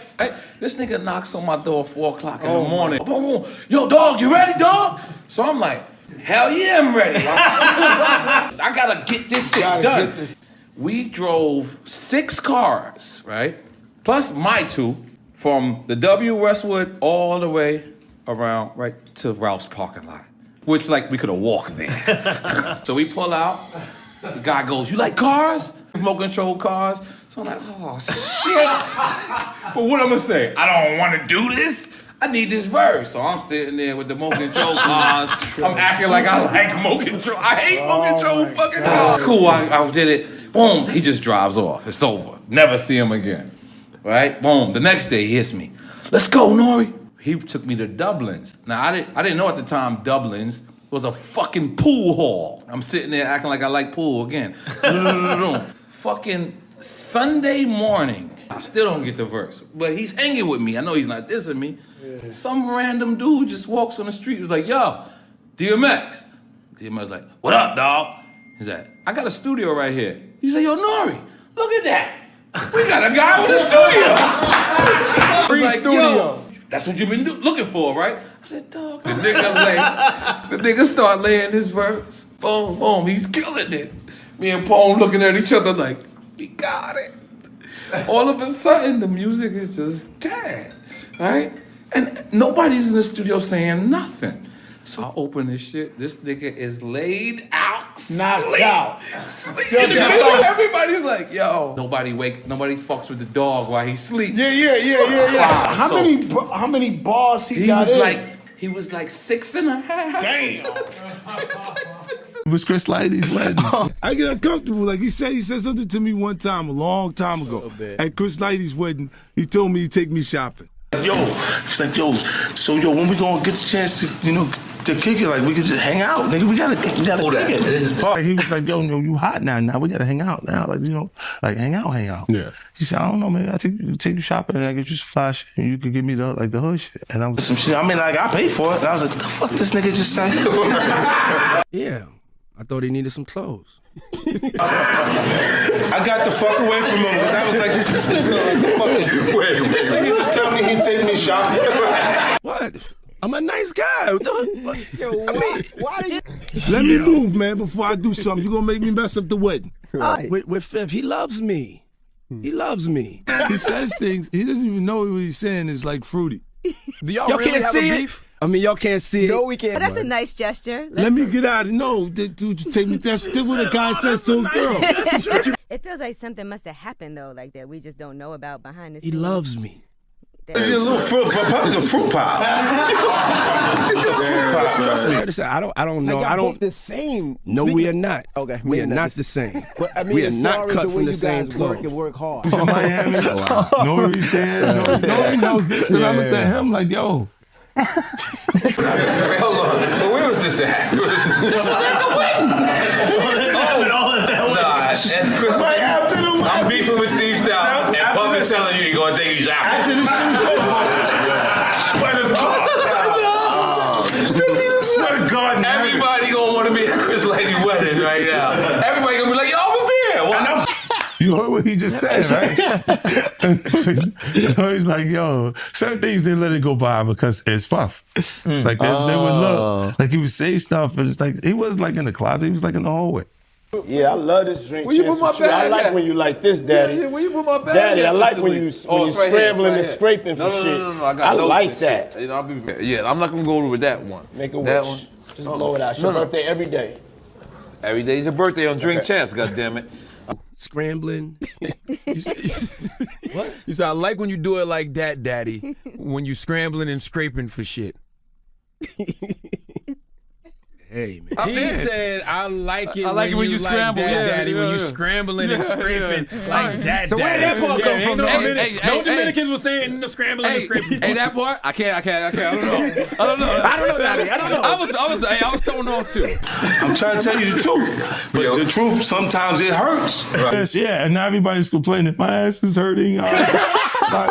This nigga knocks on my door 4 o'clock in the morning. Boom. Yo, dog, you ready, dog? So I'm like, hell yeah, I'm ready. I gotta get this shit done. We drove 6 cars, right? Plus my 2, from the W Westwood all the way around right to Ralph's parking lot. Which, like, we could have walked there. So we pull out. The guy goes, you like cars? Remote control cars. So I'm like, oh, shit. But what I'm gonna say? I don't wanna do this. I need this verse. So I'm sitting there with the remote control cars. I'm acting like I like remote control. I hate remote control fucking cars. Cool, I did it. Boom, he just drives off. It's over. Never see him again. Right? Boom, the next day he hits me. Let's go, NORE. He took me to Dublin's. Now, I didn't know at the time Dublin's was a fucking pool hall. I'm sitting there acting like I like pool again. Fucking Sunday morning. I still don't get the verse, but he's hanging with me. I know he's not dissing me. Yeah. Some random dude just walks on the street. He's like, yo, DMX. DMX like, what up, dog? He's like, I got a studio right here. He's like, yo, NORE, look at that. We got a guy with a studio. Free like, studio. Yo, that's what you've been looking for, right? I said, dog. The nigga start laying this verse. Boom, boom, he's killing it. Me and Pone looking at each other like, we got it. All of a sudden, the music is just dead, right? And nobody's in the studio saying nothing. So I open this shit. This nigga is laid out, knocked out. Everybody's like, yo. Nobody fucks with the dog while he sleeps. Yeah. How many bars he got in? He was like 6.5. Damn. It was Chris Lighty's wedding. I get uncomfortable. Like he said something to me one time, a long time ago. At Chris Lighty's wedding, he told me he'd take me shopping. Yo, it's like, when we gonna get the chance to, to kick it, like we could just hang out, nigga. We gotta kick it. He was like, yo, you hot now we gotta hang out now, like hang out. Yeah. He said, I don't know, maybe I take you shopping and I get you some fly shit and you could give me the hood shit. And I'm some shit. I mean, like I paid for it. And I was like, what the fuck this nigga just said? Yeah, I thought he needed some clothes. I got the fuck away from him because I was like, this nigga, this nigga just tell me he'd take me shopping. What? I'm a nice guy. Why? Let me move, man, before I do something. You're gonna make me mess up the wedding. With Fifth, he loves me. He loves me. He says things, he doesn't even know what he's saying is like fruity. Do y'all really can't have see a beef? I mean, y'all can't see it. No, we can't. But that's a nice gesture. Let me get out. No, take me. That's what a guy says to a girl. It feels like something must have happened though, like that we just don't know about behind the scenes. He loves me. It's your little fruit pop. It's a fruit pop. It's your fruit pop. Trust me. I don't know. I don't. The same. No, we are not. Okay, we are not the same. But I mean, we are as not far as cut the way from the you same guys cloth. work hard. To Miami. Nori's there. Nori knows this because I looked at him like, yo. Wait, hold on. Where was this at? This was at the wedding. Chris, right after the wedding. I'm beefing with Steve Stout, and Puff is telling you he's going to take you shopping. After the show's over. Swear to God. Everybody going to want to be at Chris Lady's wedding right now. Everybody going to be like, yo, I was there. Why? You heard what he just said, right? He's like, yo, certain things they let it go by because it's Puff. Like they would look, like he would say stuff, and it's like he wasn't like in the closet, he was like in the hallway. Yeah, I love this drink. Where you put my bag I like at? when you like this, Daddy. Yeah, where you put my bag Daddy, at? I like when you scrambling and scraping for shit. No, I got like that. Shit. Yeah, I'm not going to go with that one. Make a that wish. one. Just blow it out. It's your birthday every day. Every day's your birthday on Drink Champs, goddammit. Scrambling. What? You said, I like when you do it like that, Daddy. When you scrambling and scraping for shit. Hey, man. He said, I like it, I like it when you scramble, like that, yeah, Daddy, yeah, when yeah. you scrambling and scraping like that, So where Daddy. did that part come from, No, though? no Dominicans were saying no scrambling and scraping. Hey, that part? I can't. I don't know. I don't know, Daddy. I don't know. I was thrown off too. I'm trying to tell you the truth. But the truth, sometimes it hurts. Yes, yeah, and now everybody's complaining, my ass is hurting.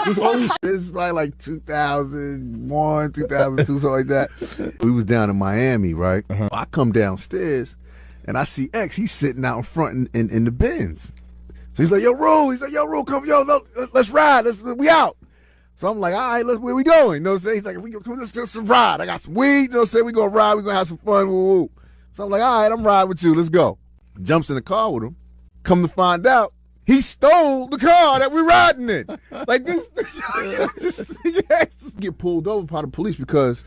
This is probably like 2001, 2002, something like that. We was down in Miami, right? I come downstairs and I see X. He's sitting out in front in the Benz. So he's like, yo, Rule. He's like, yo, Rule, come, yo, no, let's ride. We out. So I'm like, all right, where we going? You know what I'm saying? He's like, let's get some ride. I got some weed. You know what I'm saying? We gonna ride. We gonna have some fun. Woo, woo. So I'm like, all right, I'm riding with you. Let's go. Jumps in the car with him. Come to find out, he stole the car that we're riding in. Like this get pulled over by the police because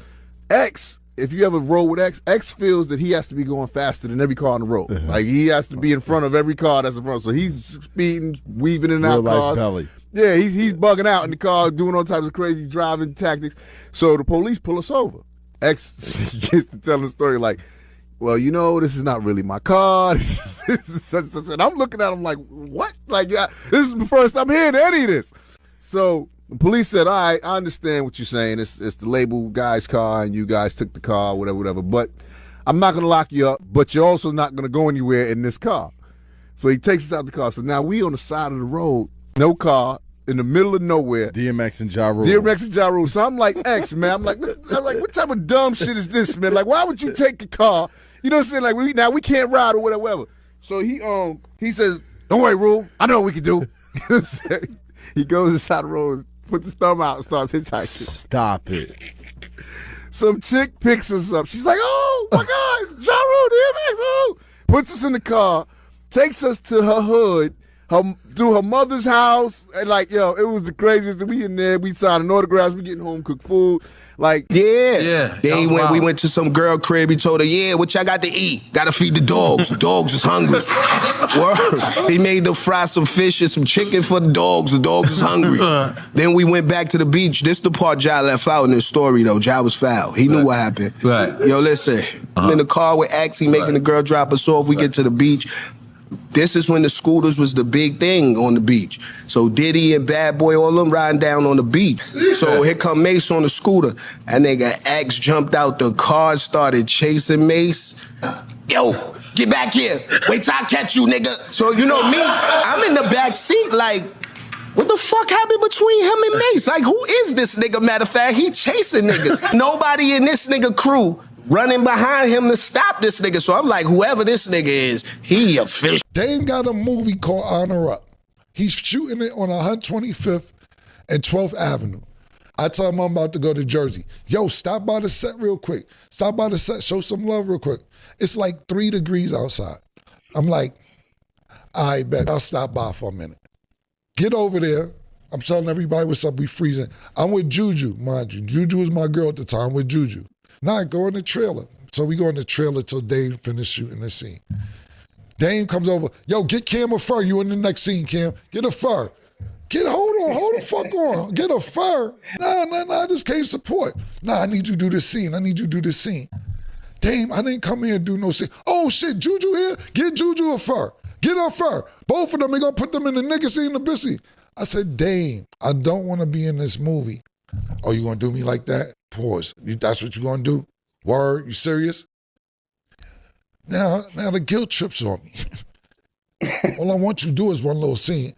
X, if you ever roll with X feels that he has to be going faster than every car on the road. Like he has to be in front of every car that's in front. So he's speeding, weaving in and out cars. Belly. Yeah, he's bugging out in the car, doing all types of crazy driving tactics. So the police pull us over. X gets to tell the story like, well, you know, this is not really my car. This is and I'm looking at him like, what? Like, yeah, this is the first I'm hearing any of this. So the police said, all right, I understand what you're saying. It's the label guy's car, and you guys took the car, whatever. But I'm not going to lock you up, but you're also not going to go anywhere in this car. So he takes us out the car. So now we on the side of the road, no car, in the middle of nowhere. DMX and Ja Rule. DMX and Ja Rule. So I'm like, X, man. I'm like, what type of dumb shit is this, man? Like, why would you take a car? You know what I'm saying? Like, we can't ride or whatever. So he says, don't worry, Rule. I know what we can do. You know what I'm saying? He goes inside the road, puts his thumb out, and starts hitchhiking. Stop it. Some chick picks us up. She's like, oh, my God, it's Ja Rule, DMX, oh. Puts us in the car, takes us to her hood, through her mother's house, and like, yo, it was the craziest. We in there, we signing autographs, we getting home cooked food, like, Yeah. Then we went to some girl crib. He told her, yeah, what y'all got to eat? Got to feed the dogs. The dogs is hungry. Word. He made them fry some fish and some chicken for the dogs. The dogs is hungry. Then we went back to the beach. This the part Ja left out in this story, though. Ja was foul. He knew what happened. Right. Yo, listen. I'm in the car with Axe. He making the girl drop us off. We get to the beach. This is when the scooters was the big thing on the beach. So Diddy and Bad Boy, all them riding down on the beach. So here come Mase on the scooter. That nigga Axe jumped out the car, started chasing Mase. Yo, get back here. Wait till I catch you, nigga. So you know me, I'm in the back seat like, what the fuck happened between him and Mase? Like, who is this nigga? Matter of fact, he chasing niggas. Nobody in this nigga crew running behind him to stop this nigga. So I'm like, whoever this nigga is, he official. Dame got a movie called Honor Up. He's shooting it on 125th and 12th Avenue. I tell him I'm about to go to Jersey. Yo, stop by the set real quick. Stop by the set, show some love real quick. It's like 3 degrees outside. I'm like, I bet I'll stop by for a minute. Get over there. I'm telling everybody what's up, we freezing. I'm with Juju, mind you. Juju was my girl at the time, with Juju. Now I go in the trailer. So we go in the trailer till Dame finish shooting the scene. Dame comes over, yo, get Cam a fur. You in the next scene, Cam. Get a fur. Hold on, hold the fuck on. Get a fur. Nah, I just came support. Nah, I need you to do this scene. I need you to do this scene. Damn, I didn't come here and do no scene. Oh shit, Juju here? Get Juju a fur. Get her fur. Both of them, they gonna put them in the nigga scene, the bitch scene. I said, Dame, I don't wanna be in this movie. Oh, you gonna do me like that? Pause. That's what you gonna do? Word, you serious? Now the guilt trips on me. All I want you to do is one little scene.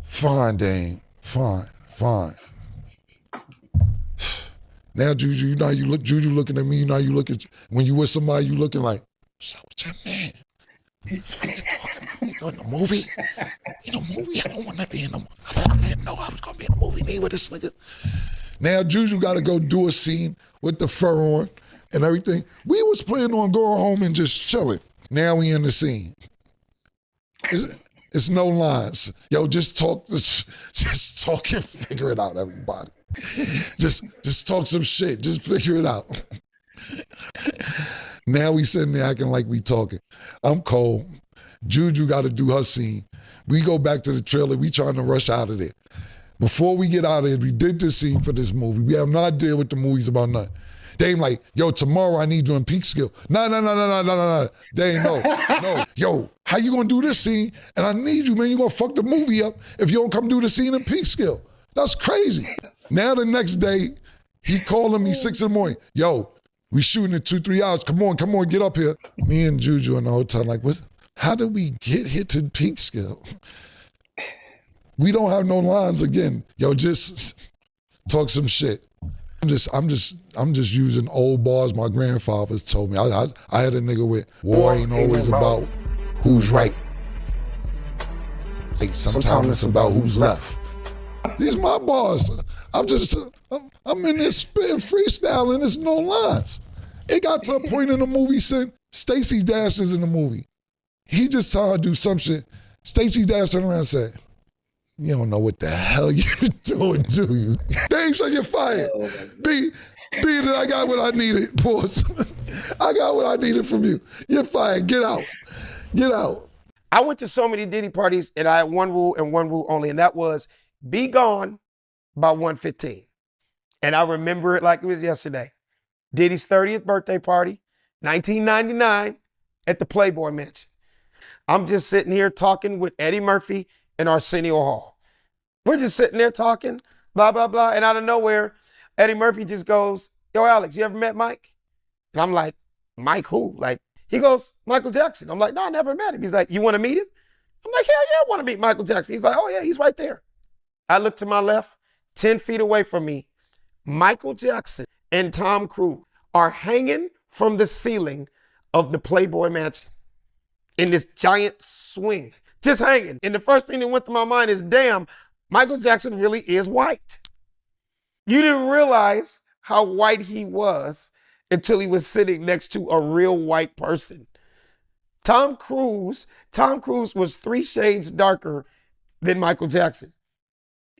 Fine, Dame. Fine. Now, Juju, you know how you look. Juju looking at me. You know how you look at when you with somebody. You looking like, so what's your man? You in the movie? In a movie? I don't want to be in the movie. I didn't know I was gonna be in a movie. Me with this nigga. Now Juju got to go do a scene with the fur on and everything. We was planning on going home and just chilling. Now we in the scene. It's no lines. Yo, just talk and figure it out, everybody. Just talk some shit. Just figure it out. Now we sitting there acting like we talking. I'm cold. Juju got to do her scene. We go back to the trailer. We trying to rush out of there. Before we get out of here, we did this scene for this movie. We have no idea what the movie's about nothing. Dame like, yo, tomorrow I need you in Peekskill. No. Dame, no. Yo, how you gonna do this scene? And I need you, man. You gonna fuck the movie up if you don't come do the scene in Peekskill. That's crazy. Now the next day, he calling me 6 in the morning. Yo, we shooting in 2-3 hours. Come on, get up here. Me and Juju in the hotel like, what? How did we get here to Peekskill? We don't have no lines again. Yo, just talk some shit. I'm just using old bars my grandfathers told me. I had a nigga with war ain't always about who's right. Sometimes it's about who's left. These my bars. I'm in this spitting freestyling. There's no lines. It got to a point in the movie saying Stacey Dash is in the movie. He just told her to do some shit. Stacey Dash turned around and said, "You don't know what the hell you're doing, do you?" Dame said, "You're fired." B, that I got what I needed. Pause. I got what I needed from you. You're fired. Get out. Get out. I went to so many Diddy parties and I had one rule and one rule only, and that was be gone by 1:15. And I remember it like it was yesterday. Diddy's 30th birthday party, 1999, at the Playboy Mansion. I'm just sitting here talking with Eddie Murphy in Arsenio Hall. We're just sitting there talking, blah, blah, blah. And out of nowhere, Eddie Murphy just goes, "Yo, Alex, you ever met Mike?" And I'm like, "Mike who?" Like, he goes, "Michael Jackson." I'm like, "No, I never met him." He's like, "You want to meet him?" I'm like, "Hell yeah, I want to meet Michael Jackson." He's like, "Oh yeah, he's right there." I look to my left, 10 feet away from me, Michael Jackson and Tom Cruise are hanging from the ceiling of the Playboy Mansion in this giant swing, just hanging. And the first thing that went through my mind is, damn, Michael Jackson really is white. You didn't realize how white he was until he was sitting next to a real white person. Tom Cruise was 3 shades darker than Michael Jackson.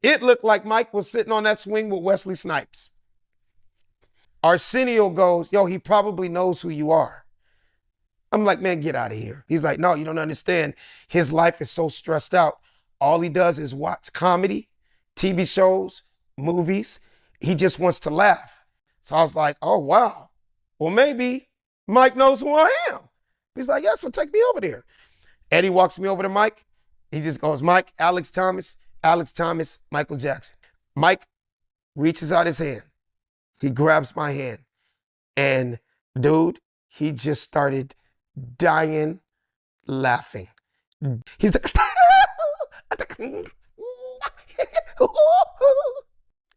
It looked like Mike was sitting on that swing with Wesley Snipes. Arsenio goes, "Yo, he probably knows who you are." I'm like, "Man, get out of here." He's like, "No, you don't understand. His life is so stressed out. All he does is watch comedy, TV shows, movies. He just wants to laugh." So I was like, "Oh, wow. Well, maybe Mike knows who I am." He's like, "Yeah, so take me over there." Eddie walks me over to Mike. He just goes, "Mike, Alex Thomas, Michael Jackson." Mike reaches out his hand. He grabs my hand. And dude, he just started dying laughing. He's like,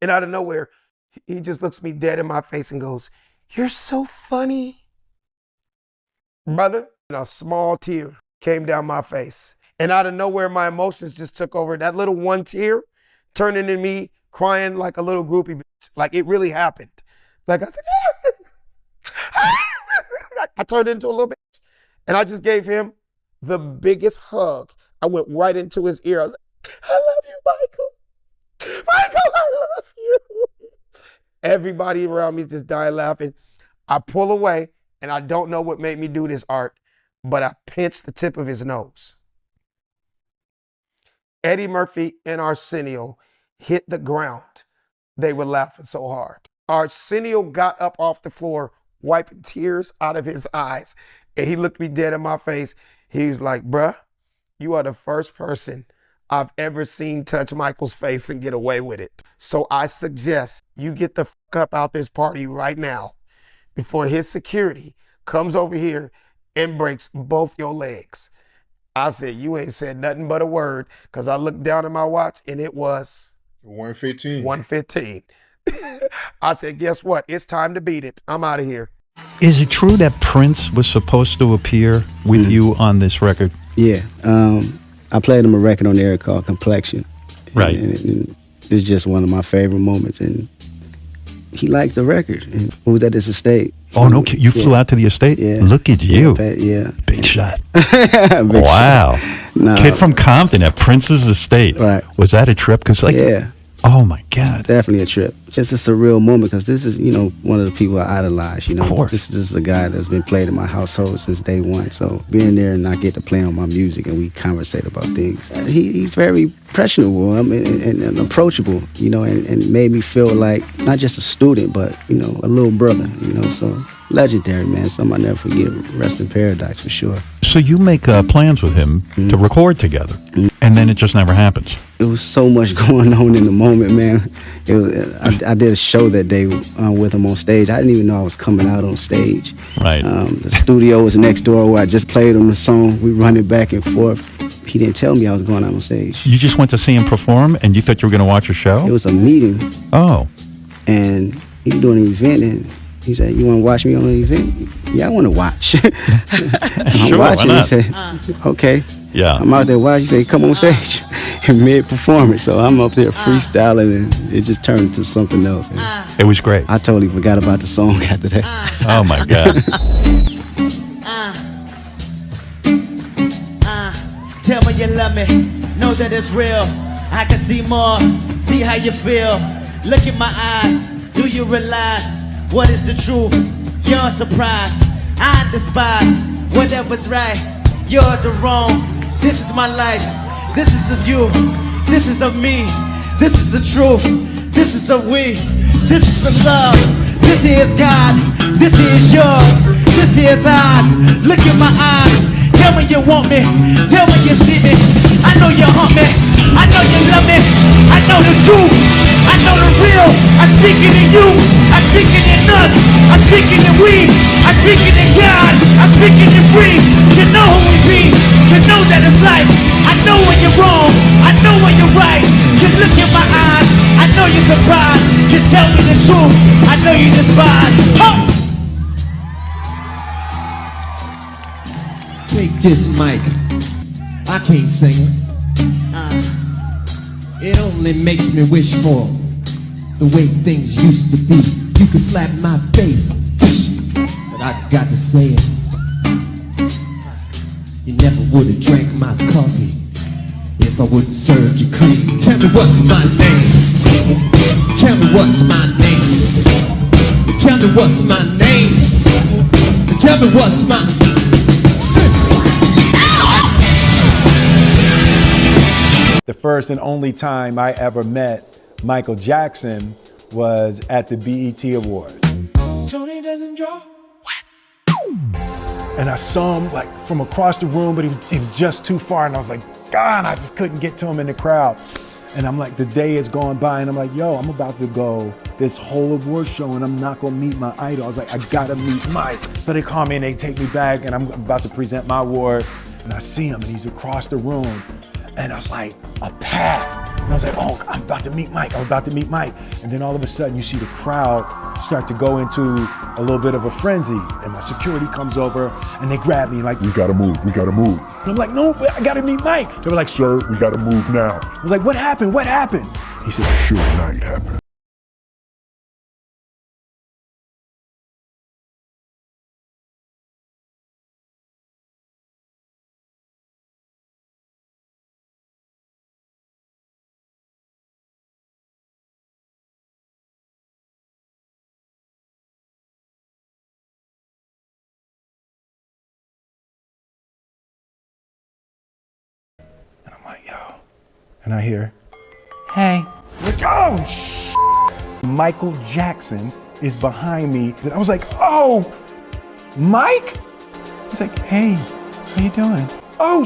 and out of nowhere, he just looks me dead in my face and goes, "You're so funny." Brother, and a small tear came down my face. And out of nowhere, my emotions just took over. That little one tear turned into me crying like a little groupie bitch. Like it really happened. Like I said, I turned into a little bitch. And I just gave him the biggest hug. I went right into his ear. I was like, "I love you, Michael. Michael, I love you." Everybody around me just died laughing. I pull away, and I don't know what made me do this, Art, but I pinched the tip of his nose. Eddie Murphy and Arsenio hit the ground, they were laughing so hard. Arsenio got up off the floor, wiping tears out of his eyes, and he looked me dead in my face. He was like, bruh, you are the first person I've ever seen touch Michael's face and get away with it. So I suggest you get the fuck up out this party right now before his security comes over here and breaks both your legs. I said, you ain't said nothing but a word, because I looked down at my watch and it was 1:15. 1:15. I said, guess what? It's time to beat it. I'm out of here. Is it true that Prince was supposed to appear with you on this record? Yeah. I played him a record on there called Complexion. Right. And it's just one of my favorite moments. And he liked the record. And we was at his estate. Oh, no, you flew out to the estate? Yeah. Look at you. Yeah. Big shot. Big Wow. shot. Nah. Kid from Compton at Prince's estate. Right. Was that a trip? Cause like, yeah. Oh my God. Definitely a trip. Just a surreal moment, because this is, one of the people I idolize, Of course. This is a guy that's been played in my household since day one. So being there and I get to play on my music and we conversate about things. He's very impressionable and approachable, and made me feel like not just a student, but, a little brother, so legendary, man. Something I never forget. Rest in paradise for sure. So you make plans with him to record together, and then it just never happens. It was so much going on in the moment, man. I did a show that day with him on stage. I didn't even know I was coming out on stage. Right. The studio was next door where I just played him the song. We run it back and forth. He didn't tell me I was going out on stage. You just went to see him perform, and you thought you were going to watch a show? It was a meeting. Oh. And he was doing an event, and he said, you want to watch me on the event? Yeah, I want to watch. I'm Sure, watching. why He not? said, okay. Yeah. I'm out there watching. He said, come on stage. And mid-performance. So I'm up there freestyling, and it just turned into something else. It was great. I totally forgot about the song after that. Oh, my God. Tell me you love me, know that it's real. I can see more, see how you feel. Look in my eyes, do you realize what is the truth? You're surprised, I despise whatever's right. You're the wrong, this is my life. This is of you, this is of me. This is the truth, this is of we. This is the love, this is God. This is yours, this is ours. Look in my eyes. Tell me you want me, tell me you see me. I know you hunt me, I know you love me. I know the truth, I know the real. I'm speaking in you, I'm speaking in us, I'm speaking in we, I'm speaking in God, I'm speaking in free. You know who we be, you know that it's life. I know when you're wrong, I know when you're right. You look in my eyes, I know you're surprised. You tell me the truth, I know you despise. Oh! Take this mic, I can't sing it. It only makes me wish for the way things used to be. You could slap my face, but I got to say it. You never would have drank my coffee if I wouldn't served you cream. Tell me what's my name. Tell me what's my name. Tell me what's my name. Tell me what's my The first and only time I ever met Michael Jackson was at the BET Awards. Tony doesn't draw. And I saw him like from across the room, but he was just too far. And I was like, God, I just couldn't get to him in the crowd. And I'm like, the day is going by and I'm like, yo, I'm about to go this whole award show and I'm not gonna meet my idol. I was like, I gotta meet Mike. So they call me and they take me back and I'm about to present my award. And I see him and he's across the room. And I was like, a path. And I was like, oh, I'm about to meet Mike. I'm about to meet Mike. And then all of a sudden you see the crowd start to go into a little bit of a frenzy. And my security comes over and they grab me like, We gotta move, we gotta move. and I'm like, no, but I gotta meet Mike. They were like, Sir, we gotta move now. I was like, what happened? What happened? He said, Suge Knight happened. And I hear, hey. What oh, Michael Jackson is behind me. And I was like, oh, Mike? He's like, hey, how you doing? Oh,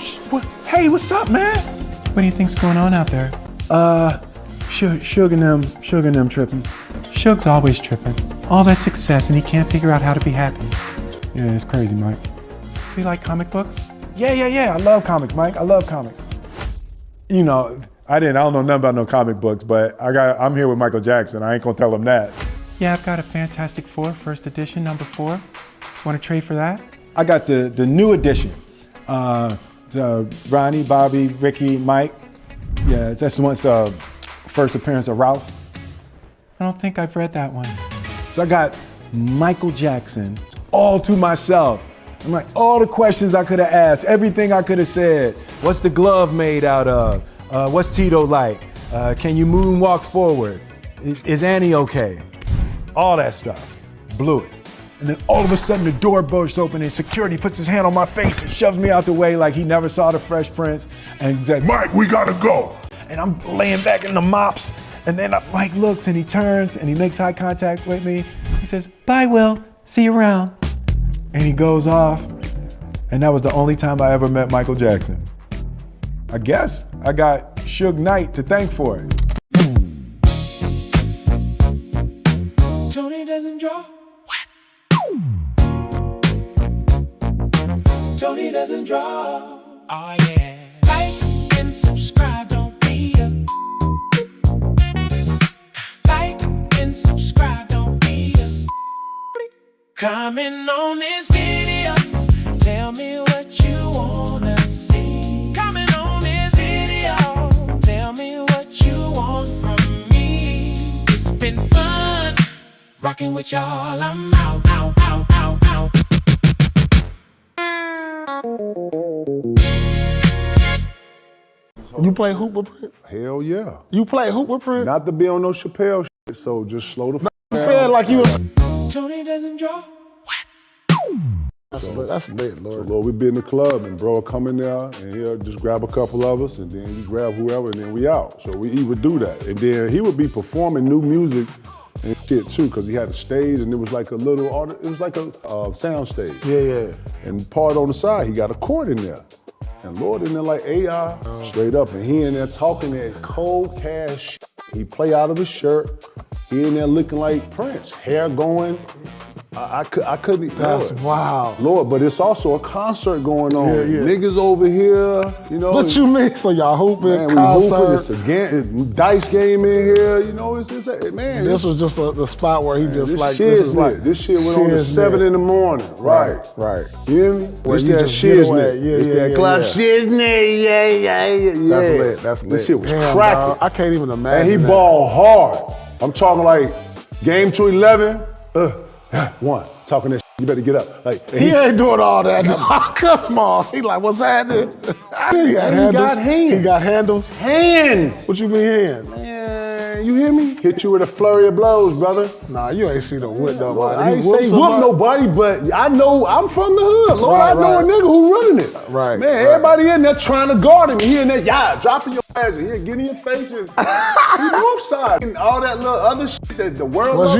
hey, what's up, man? What do you think's going on out there? Suge and them tripping. Suge's always tripping. All that success and he can't figure out how to be happy. Yeah, it's crazy, Mike. So you like comic books? Yeah. I love comics, Mike. I love comics. You know, I don't know nothing about no comic books, but I'm here with Michael Jackson. I ain't gonna tell him that. Yeah, I've got a Fantastic Four, first edition, number 4. Want to trade for that? I got the new edition. Ronnie, Bobby, Ricky, Mike. Yeah, that's the one's the first appearance of Ralph. I don't think I've read that one. So I got Michael Jackson all to myself. I'm like, all the questions I could have asked, everything I could have said. What's the glove made out of? What's Tito like? Can you moonwalk forward? Is Annie okay? All that stuff. Blew it. And then all of a sudden the door bursts open and security puts his hand on my face and shoves me out the way like he never saw the Fresh Prince and said, Mike, we gotta go. And I'm laying back in the mops. And then Mike looks and he turns and he makes eye contact with me. He says, bye, Will, see you around. And he goes off. And that was the only time I ever met Michael Jackson. I guess I got Suge Knight to thank for it. Tony doesn't draw. Tony doesn't draw. Oh yeah. Like and subscribe, don't be a. Like and subscribe, don't be a. Comment on this video. Tell me what you wanna see. Comment on this video. Tell me what you want from me. It's been fun rocking with y'all. I'm out. You play hoop with Prince? Hell yeah. You play hoop with Prince? Not to be on no Chappelle shit, so just slow the I'm down. saying like you was. Tony doesn't draw. That's lit, Lord. So, Lord, we be in the club and bro will come in there and he'll just grab a couple of us and then you grab whoever and then we out. So he would do that. And then he would be performing new music and shit too, because he had a stage and it was like a sound stage. Yeah. And part on the side, he got a court in there. And Lord in there like AI, straight up. And he in there talking that cold cash shit. He play out of his shirt. He in there looking like Prince. Hair going. I couldn't ignore it. Wow. Lord, but it's also a concert going on. Yeah. Niggas over here, you know. What you mean? So y'all hooping, man, we hooping. It's a dice game in here, you know. Man. This was just the spot where he just like, this shit went on at 7 in the morning. Right. You hear me? It's that shiznit. It's that club shiznit. Yeah. That's lit. This shit was cracking. I can't even imagine. And he balled hard. I'm talking like game to 11. 1, talking that shit, you better get up. Like he ain't doing all that. No. Come on. He like, what's happening? He got hands. He got handles. Hands. What you mean hands? Man, you hear me? Hit you with a flurry of blows, brother. Nah, you ain't see no whip nobody. I ain't say whoop nobody, but I know I'm from the hood. Lord, I know a nigga who running it. Right. Man, everybody in there trying to guard him. He in there, dropping your ass and get in your face and he north side. And all that little other shit that the world was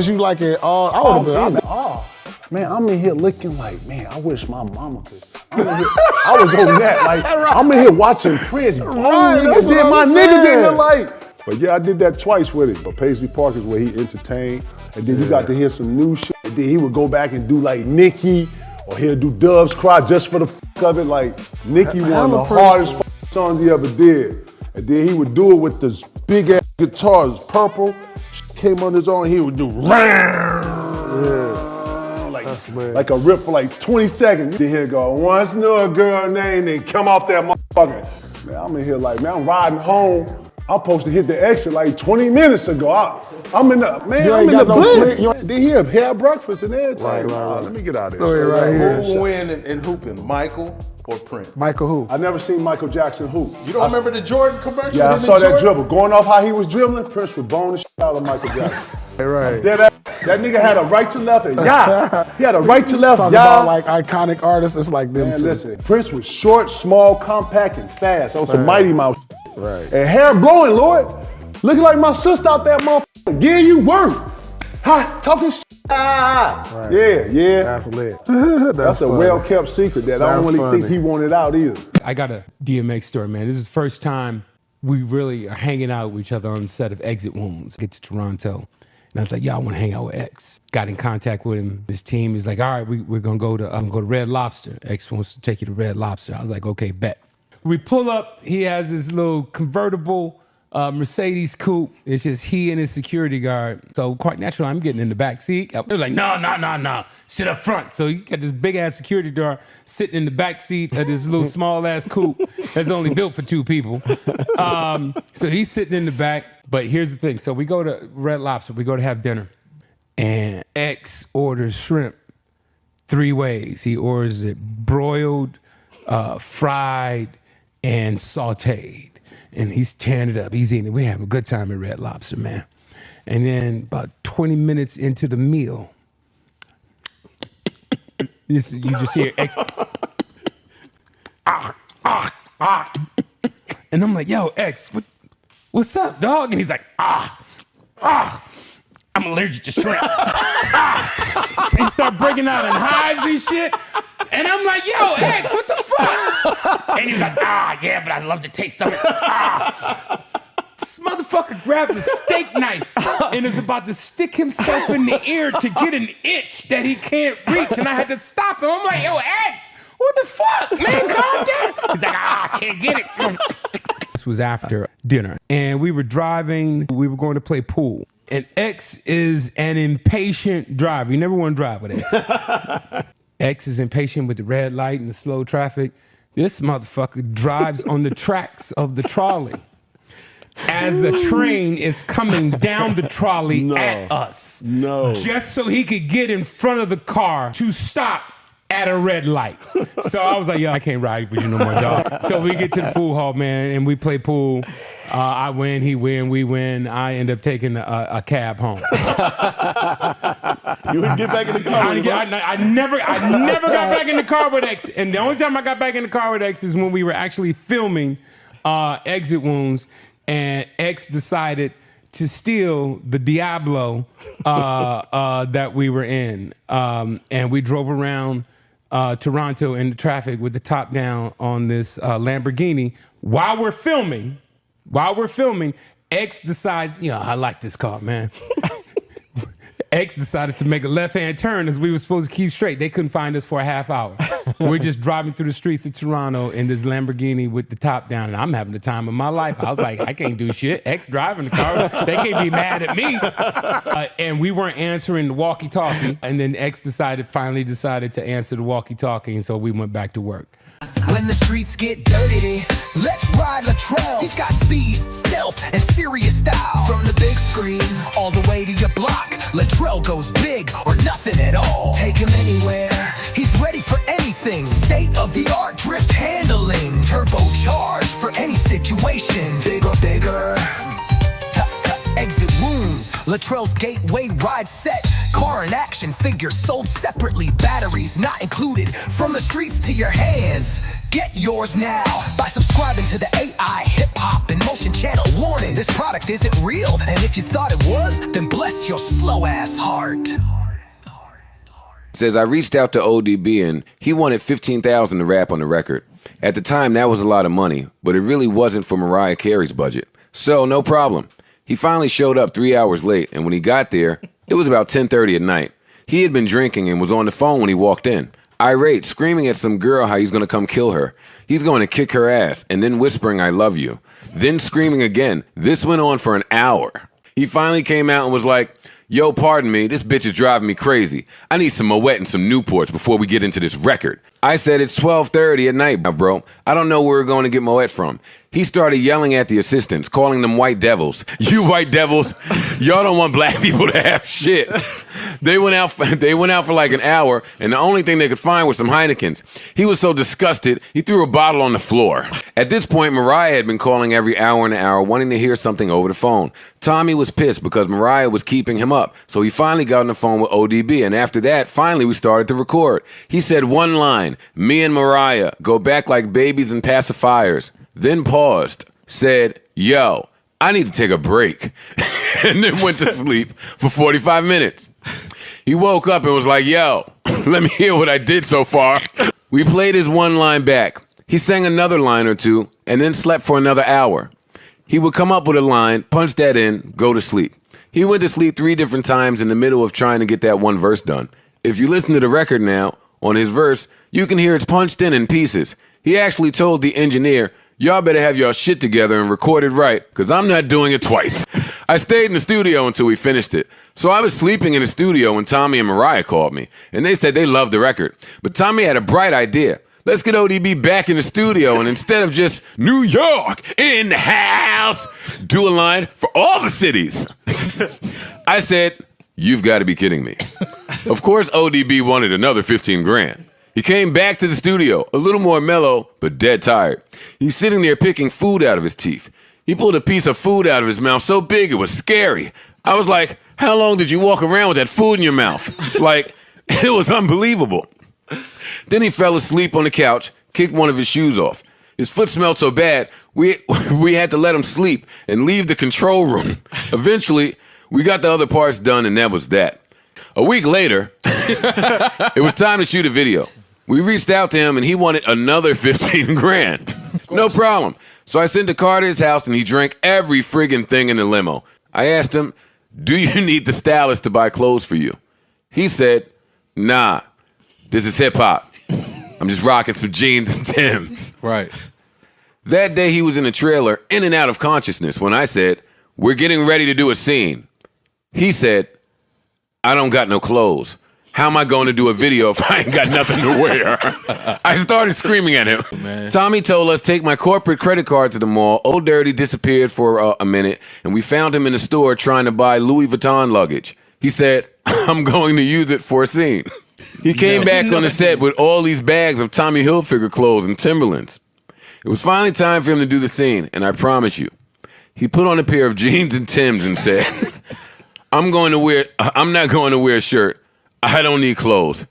you like it all? I would have been. Man, I'm in here looking like, man, I wish my mama could. I was on that, like, I'm in here watching Prince. Right, that's what my nigga didn't like. But yeah, I did that twice with it. But Paisley Park is where he entertained. And then you got to hear some new shit. And then he would go back and do like Nicki, or he'll do Dove's Cry just for the fuck of it. Like, Nicki, one of the hardest songs he ever did. And then he would do it with this big ass guitars, purple. Came on his own, he would do like a rip for like 20 seconds. Then he'd go, once knew a girl named, and come off that motherfucker. Man, I'm in here like, man, I'm riding home. I'm supposed to hit the exit like 20 minutes ago. I'm in the bliss. Then he had breakfast and everything. Right. Let me get out of here. Who will win in hooping, Michael or Prince? Michael who? I never seen Michael Jackson hoop. You don't remember the Jordan commercial? Yeah, I saw that dribble. Going off how he was dribbling, Prince would bone the shit out of Michael Jackson. Right. That nigga had a right to left and he had a right to left. Talking about like iconic artists, it's like them too. Listen, Prince was short, small, compact, and fast. On some Mighty Mouse. Right. And hair blowing, Lord. Looking like my sister out there, motherfucker. Getting you work. Ha, talking shit. Right. Yeah. That's lit. That's a well-kept secret that I don't really think he wanted out either. I got a DMX story, man. This is the first time we really are hanging out with each other on the set of Exit Wounds. Get to Toronto. And I was like, yo, I want to hang out with X. Got in contact with him. His team is like, all right, we're going to go to Red Lobster. X wants to take you to Red Lobster. I was like, okay, bet. We pull up. He has this little convertible Mercedes coupe. It's just he and his security guard. So quite natural, I'm getting in the back seat. They're like, no, sit up front. So you got this big ass security guard sitting in the back seat of this little small ass coupe that's only built for 2 people. So he's sitting in the back. But here's the thing. So we go to Red Lobster. We go to have dinner. And X orders shrimp 3 ways. He orders it broiled, fried, and sauteed. And he's tearing it up. He's eating it. We're having a good time at Red Lobster, man. And then about 20 minutes into the meal, you just hear X. And I'm like, yo, X, what's up, dog? And he's like, I'm allergic to shrimp. He start breaking out in hives and shit. And I'm like, yo, X, what the fuck? And he's like, yeah, but I love the taste of it. This motherfucker grabbed a steak knife and is about to stick himself in the ear to get an itch that he can't reach. And I had to stop him. I'm like, yo, X, what the fuck, man, calm down. He's like, I can't get it. This was after dinner. And we were driving. We were going to play pool. And X is an impatient driver. You never want to drive with X. X is impatient with the red light and the slow traffic. This motherfucker drives on the tracks of the trolley as the train is coming down the trolley at us. Just so he could get in front of the car to stop at a red light. So I was like, yo, I can't ride with you no more, dog. So we get to the pool hall, man, and we play pool. I win, he win, we win. I end up taking a cab home. You wouldn't get back in the car with him? I never got back in the car with X. And the only time I got back in the car with X is when we were actually filming Exit Wounds, and X decided to steal the Diablo that we were in. And we drove around Toronto in the traffic with the top down on this Lamborghini. While we're filming, X decides, I like this car, man. X decided to make a left-hand turn as we were supposed to keep straight. They couldn't find us for a half hour. We're just driving through the streets of Toronto in this Lamborghini with the top down, and I'm having the time of my life. I was like, I can't do shit. X driving the car. They can't be mad at me. And we weren't answering the walkie-talkie, and then X finally decided to answer the walkie-talkie, and so we went back to work. When the streets get dirty, let's ride Latrell. He's got speed, stealth, and serious style. From the big screen all the way to your block, Latrell goes big or nothing at all. Take him anywhere, he's ready for anything. State-of-the-art drift handling, turbocharged for any situation. Bigger. Exit Wounds, Latrell's gateway ride set. Car in action figures sold separately. Batteries not included. From the streets to your hands. Get yours now by subscribing to the AI Hip Hop and Motion channel. Warning, this product isn't real, and if you thought it was, then bless your slow ass heart. Says I reached out to O.D.B. and he wanted $15,000 to rap on the record. At the time, that was a lot of money, but it really wasn't for Mariah Carey's budget. So no problem. He finally showed up 3 hours late, and when he got there, it was about 10:30 at night. He had been drinking and was on the phone when he walked in, irate, screaming at some girl how he's going to come kill her. He's going to kick her ass, and then whispering, I love you. Then screaming again. This went on for an hour. He finally came out and was like, yo, pardon me, this bitch is driving me crazy. I need some Moet and some Newports before we get into this record. I said, it's 12:30 at night, bro. I don't know where we're going to get Moet from. He started yelling at the assistants, calling them white devils. You white devils, y'all don't want black people to have shit. They went out for like an hour, and the only thing they could find was some Heinekens. He was so disgusted, he threw a bottle on the floor. At this point, Mariah had been calling every hour and an hour, wanting to hear something over the phone. Tommy was pissed because Mariah was keeping him up, so he finally got on the phone with O.D.B, and after that, finally we started to record. He said one line, me and Mariah go back like babies and pacifiers. Then paused, said, yo, I need to take a break, and then went to sleep for 45 minutes. He woke up and was like, yo, let me hear what I did so far. We played his one line back. He sang another line or two, and then slept for another hour. He would come up with a line, punch that in, go to sleep. He went to sleep 3 different times in the middle of trying to get that one verse done. If you listen to the record now, on his verse, you can hear it's punched in pieces. He actually told the engineer, y'all better have y'all shit together and record it right, because I'm not doing it twice. I stayed in the studio until we finished it. So I was sleeping in the studio when Tommy and Mariah called me, and they said they loved the record. But Tommy had a bright idea. Let's get O.D.B. back in the studio, and instead of just New York in the house, do a line for all the cities. I said, you've got to be kidding me. Of course, O.D.B. wanted another 15 grand. He came back to the studio, a little more mellow, but dead tired. He's sitting there picking food out of his teeth. He pulled a piece of food out of his mouth so big it was scary. I was like, how long did you walk around with that food in your mouth? Like, it was unbelievable. Then he fell asleep on the couch, kicked one of his shoes off. His foot smelled so bad, we had to let him sleep and leave the control room. Eventually, we got the other parts done, and that was that. A week later, it was time to shoot a video. We reached out to him, and he wanted another 15 grand. No problem. So I sent a car to his house, and he drank every friggin' thing in the limo. I asked him, do you need the stylist to buy clothes for you? He said, nah, this is hip-hop. I'm just rocking some jeans and Timbs. Right. That day, he was in a trailer, in and out of consciousness, when I said, we're getting ready to do a scene. He said, I don't got no clothes. How am I going to do a video if I ain't got nothing to wear? I started screaming at him. Man. Tommy told us, take my corporate credit card to the mall. Old Dirty disappeared for a minute, and we found him in the store trying to buy Louis Vuitton luggage. He said, I'm going to use it for a scene. He came back on the set with all these bags of Tommy Hilfiger clothes and Timberlands. It was finally time for him to do the scene, and I promise you, he put on a pair of jeans and Timbs and said, I'm not going to wear a shirt. I don't need clothes.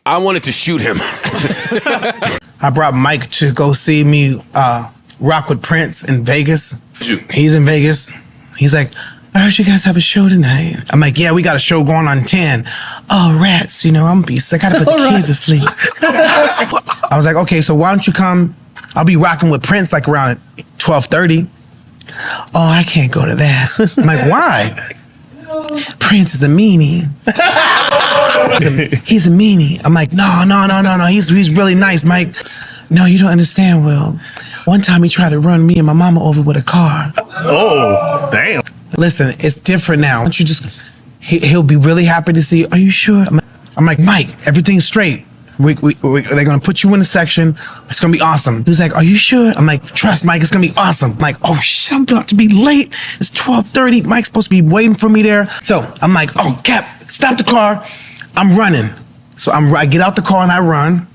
I wanted to shoot him. I brought Mike to go see me rock with Prince in Vegas. He's in Vegas. He's like, I heard you guys have a show tonight. I'm like, yeah, we got a show going on 10. Oh, rats, I'm gonna be sick. I gotta put the kids to sleep. I was like, okay, so why don't you come? I'll be rocking with Prince like around 12:30. Oh, I can't go to that. I'm like, why? Prince is a meanie. He's a meanie. I'm like, no. He's really nice, Mike. No, you don't understand, Will. One time he tried to run me and my mama over with a car. Oh, damn. Listen, it's different now. Why don't you just, he'll be really happy to see you. Are you sure? I'm like, Mike, everything's straight. They're gonna put you in a section. It's gonna be awesome. He's like, are you sure? I'm like, trust Mike, it's gonna be awesome. I'm like, oh shit, I'm about to be late. It's 12:30. Mike's supposed to be waiting for me there. So I'm like, oh, Cap, stop the car. I'm running. So I get out the car and I run.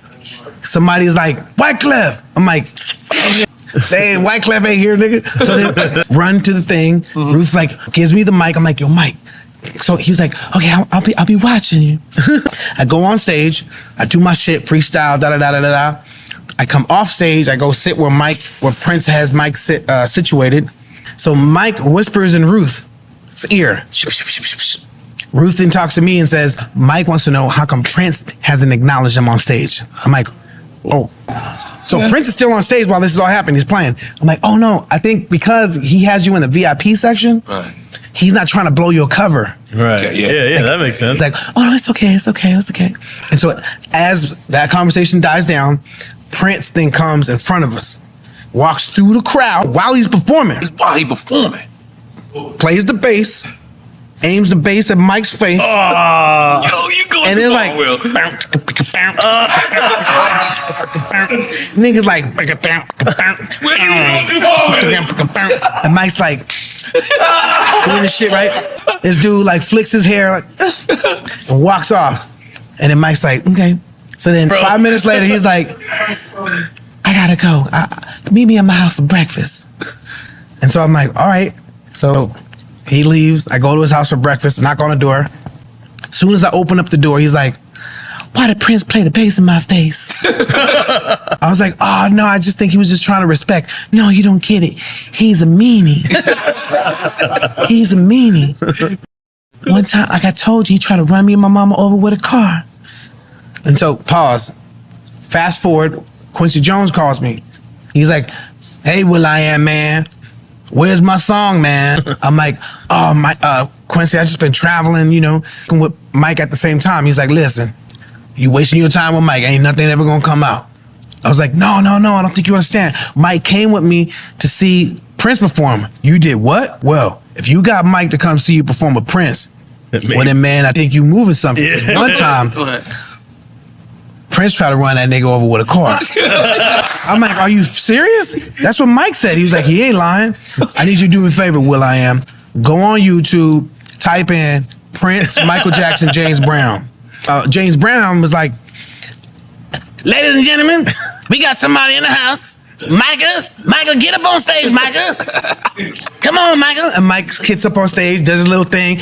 Somebody's like, Wyclef. I'm like, hey, Wyclef ain't here, nigga. So they run to the thing. Ruth's like, gives me the mic. I'm like, yo, Mike. So he's like, okay, I'll be watching you. I go on stage, I do my shit, freestyle, da-da-da-da-da-da. I come off stage, I go sit where Prince has Mike situated. So Mike whispers in Ruth's ear. Ruth then talks to me and says, Mike wants to know how come Prince hasn't acknowledged him on stage. I'm like, oh. So Prince is still on stage while this is all happening, he's playing. I'm like, oh no, I think because he has you in the VIP section, he's not trying to blow your cover. Right. Okay, yeah, that makes sense. It's like, oh no, it's okay. And so as that conversation dies down, Prince then comes in front of us, walks through the crowd while he's performing. Plays the bass, aims the bass at Mike's face. Yo, you going and too then long, like, Will. niggas like, and Mike's like, doing this shit, right? This dude like flicks his hair like, and walks off. And then Mike's like, okay. So then 5 minutes later, he's like, I gotta go. Meet me at my house for breakfast. And so I'm like, all right. So he leaves. I go to his house for breakfast, knock on the door. As soon as I open up the door, he's like, why did Prince play the bass in my face? I was like, oh no, I just think he was just trying to respect. No, you don't get it. He's a meanie. He's a meanie. One time, like I told you, he tried to run me and my mama over with a car. And so, pause. Fast forward, Quincy Jones calls me. He's like, hey, Will.I.AM, man. Where's my song, man? I'm like, oh, Quincy, I just been traveling, you know, with Mike at the same time. He's like, listen, you wasting your time with Mike. Ain't nothing ever gonna come out. I was like, no, I don't think you understand. Mike came with me to see Prince perform. You did what? Well, if you got Mike to come see you perform with Prince, well then, man, I think you moving something. Yeah. One time, Prince tried to run that nigga over with a car. I'm like, are you serious? That's what Mike said. He was like, he ain't lying. I need you to do me a favor, Will.I.AM. Go on YouTube, type in Prince, Michael Jackson, James Brown. James Brown was like, ladies and gentlemen, we got somebody in the house. Michael, get up on stage, Michael. Come on, Michael. And Mike gets up on stage, does his little thing,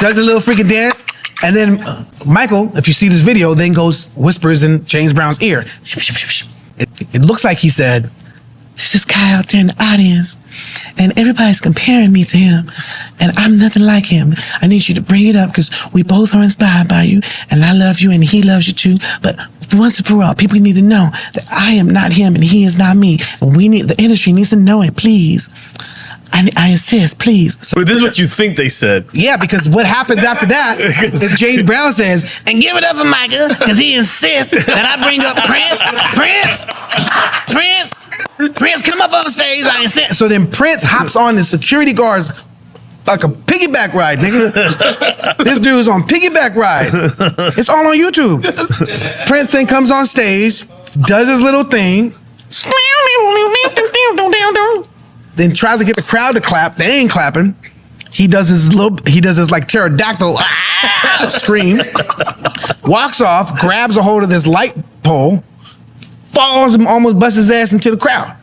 does a little freaking dance. And then Michael, if you see this video, then goes, whispers in James Brown's ear. It looks like he said, there's this guy out there in the audience, and everybody's comparing me to him, and I'm nothing like him. I need you to bring it up because we both are inspired by you, and I love you, and he loves you too. But once and for all, people need to know that I am not him, and he is not me. And the industry needs to know it, please. I insist, please. So this is what you think they said. Yeah, because what happens after that is James Brown says, and give it up for Michael, because he insists that I bring up Prince, come up on stage, I insist. So then Prince hops on the security guards like a piggyback ride, nigga. This dude's on piggyback ride. It's all on YouTube. Prince then comes on stage, does his little thing, then tries to get the crowd to clap. They ain't clapping. He does his like pterodactyl scream, walks off, grabs a hold of this light pole, falls and almost busts his ass into the crowd.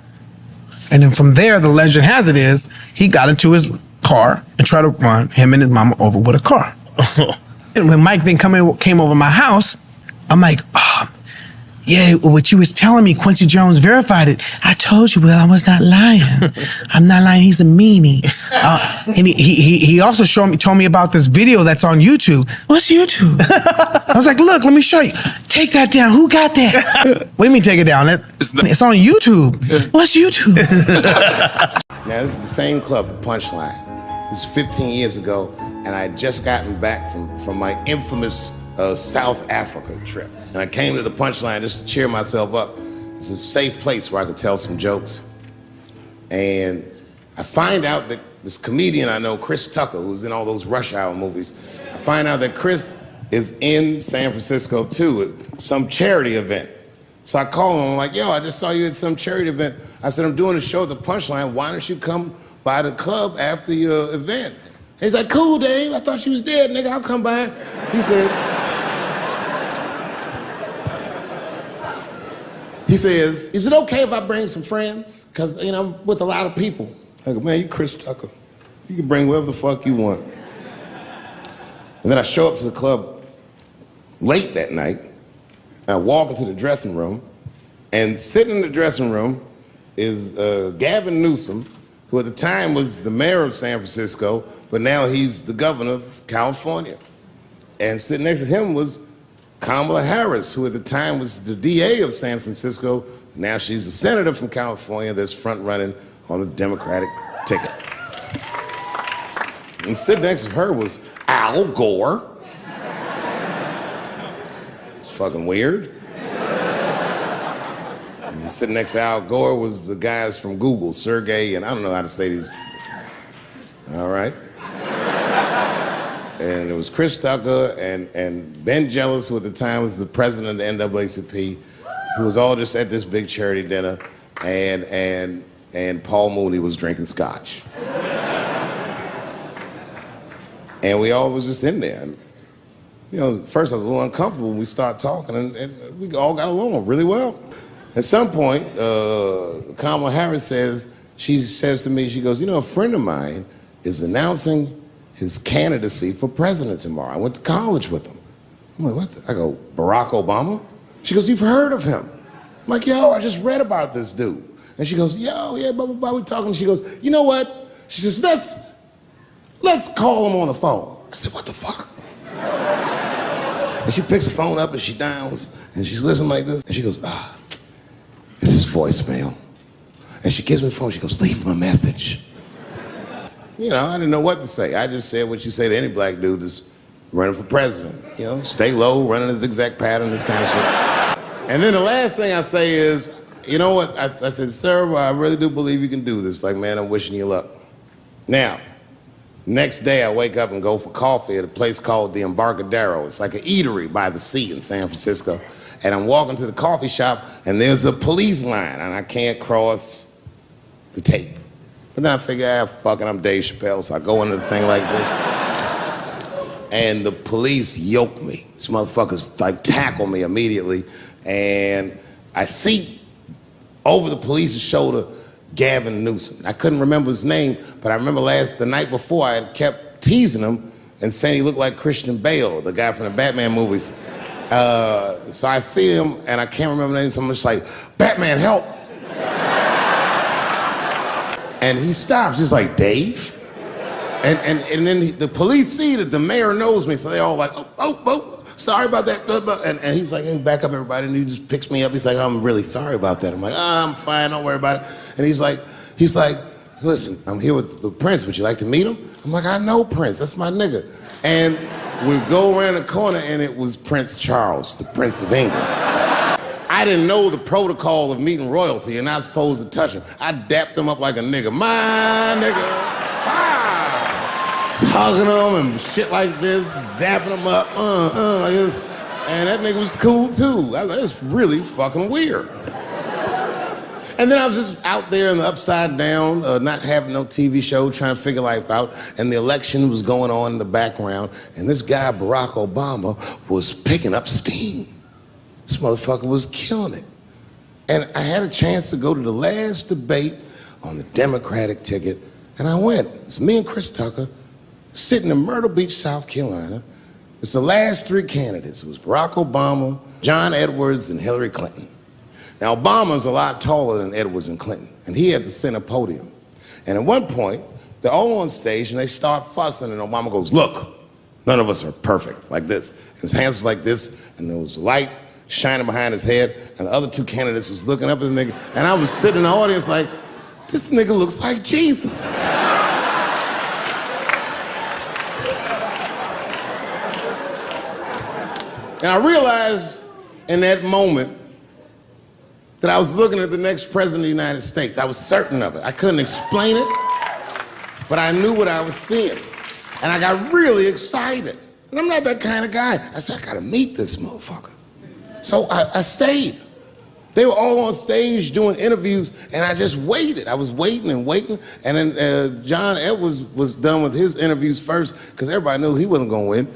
And then from there, the legend has it is, he got into his car and tried to run him and his mama over with a car. And when Mike then came over my house, I'm like, oh, yeah, what you was telling me, Quincy Jones verified it. I told you, Will, I was not lying. I'm not lying, he's a meanie. And he also told me about this video that's on YouTube. What's YouTube? I was like, look, let me show you. Take that down, who got that? What do you mean take it down? It's on YouTube. What's YouTube? Now this is the same club, the Punchline. This is 15 years ago, and I had just gotten back from my infamous South Africa trip. And I came to the Punchline just to cheer myself up. It's a safe place where I could tell some jokes. And I find out that this comedian I know, Chris Tucker, who's in all those Rush Hour movies, I find out that Chris is in San Francisco too at some charity event. So I call him, I'm like, yo, I just saw you at some charity event. I said, I'm doing a show at the Punchline. Why don't you come by the club after your event? He's like, cool, Dave. I thought she was dead, nigga. I'll come by. He says, is it okay if I bring some friends? Because, you know, I'm with a lot of people. I go, man, you Chris Tucker. You can bring whoever the fuck you want. And then I show up to the club late that night, and I walk into the dressing room, and sitting in the dressing room is Gavin Newsom, who at the time was the mayor of San Francisco, but now he's the governor of California. And sitting next to him was Kamala Harris, who at the time was the DA of San Francisco. Now she's the senator from California that's front running on the Democratic ticket. And sitting next to her was Al Gore. It's fucking weird. And sitting next to Al Gore was the guys from Google, Sergey, and I don't know how to say these. All right. And it was Chris Tucker and Ben Jealous, who at the time was the president of the NAACP, who was all just at this big charity dinner, and Paul Mooney was drinking scotch. And we all was just in there. And, you know, at first I was a little uncomfortable when we started talking, and we all got along really well. At some point, Kamala Harris says to me, she goes, you know, a friend of mine is announcing his candidacy for president tomorrow. I went to college with him. I'm like, what? I go, Barack Obama? She goes, you've heard of him? I'm like, yo, I just read about this dude. And she goes, yo, yeah, blah, blah, blah, we talking. She goes, you know what? She says, let's call him on the phone. I said, what the fuck? And she picks the phone up and she dials and she's listening like this. And she goes, this is voicemail. And she gives me the phone. She goes, leave him a message. You know, I didn't know what to say. I just said what you say to any black dude that's running for president. You know, stay low, running a zigzag pattern, this kind of shit. And then the last thing I say is, you know what? I said, sir, I really do believe you can do this. Like, man, I'm wishing you luck. Now, next day I wake up and go for coffee at a place called the Embarcadero. It's like an eatery by the sea in San Francisco. And I'm walking to the coffee shop and there's a police line and I can't cross the tape. But then I figure, fuck it, I'm Dave Chappelle, so I go into the thing like this. And the police yoke me. These motherfuckers like tackle me immediately. And I see over the police's shoulder Gavin Newsom. I couldn't remember his name, but I remember the night before I had kept teasing him and saying he looked like Christian Bale, the guy from the Batman movies. So I see him and I can't remember the name, so I'm just like, Batman, help! And he stops, he's like, Dave? And then the police see that the mayor knows me, so they all like, oh, sorry about that. And he's like, hey, back up everybody. And he just picks me up. He's like, I'm really sorry about that. I'm like, I'm fine, don't worry about it. And he's like, listen, I'm here with Prince. Would you like to meet him? I'm like, I know Prince, that's my nigga. And we go around the corner and it was Prince Charles, the Prince of England. I didn't know the protocol of meeting royalty. You're not supposed to touch him. I dapped him up like a nigga. My nigga. Hugging him and shit like this, dapping him up, like this. And that nigga was cool too. I was like, it's really fucking weird. And then I was just out there in the upside down, not having no TV show, trying to figure life out. And the election was going on in the background. And this guy, Barack Obama, was picking up steam. This motherfucker was killing it. And I had a chance to go to the last debate on the Democratic ticket. And I went. It's me and Chris Tucker sitting in Myrtle Beach, South Carolina. It's the last three candidates. It was Barack Obama, John Edwards, and Hillary Clinton. Now, Obama's a lot taller than Edwards and Clinton, and he had the center podium. And at one point, they're all on stage, and they start fussing, and Obama goes, look, none of us are perfect, like this. And his hands was like this, and there was light shining behind his head, and the other two candidates was looking up at the nigga, and I was sitting in the audience like, this nigga looks like Jesus. And I realized in that moment that I was looking at the next president of the United States. I was certain of it. I couldn't explain it, but I knew what I was seeing. And I got really excited. And I'm not that kind of guy. I said, I gotta meet this motherfucker. So I stayed. They were all on stage doing interviews, and I just waited. I was waiting and waiting. And then John Edwards was done with his interviews first, because everybody knew he wasn't gonna win.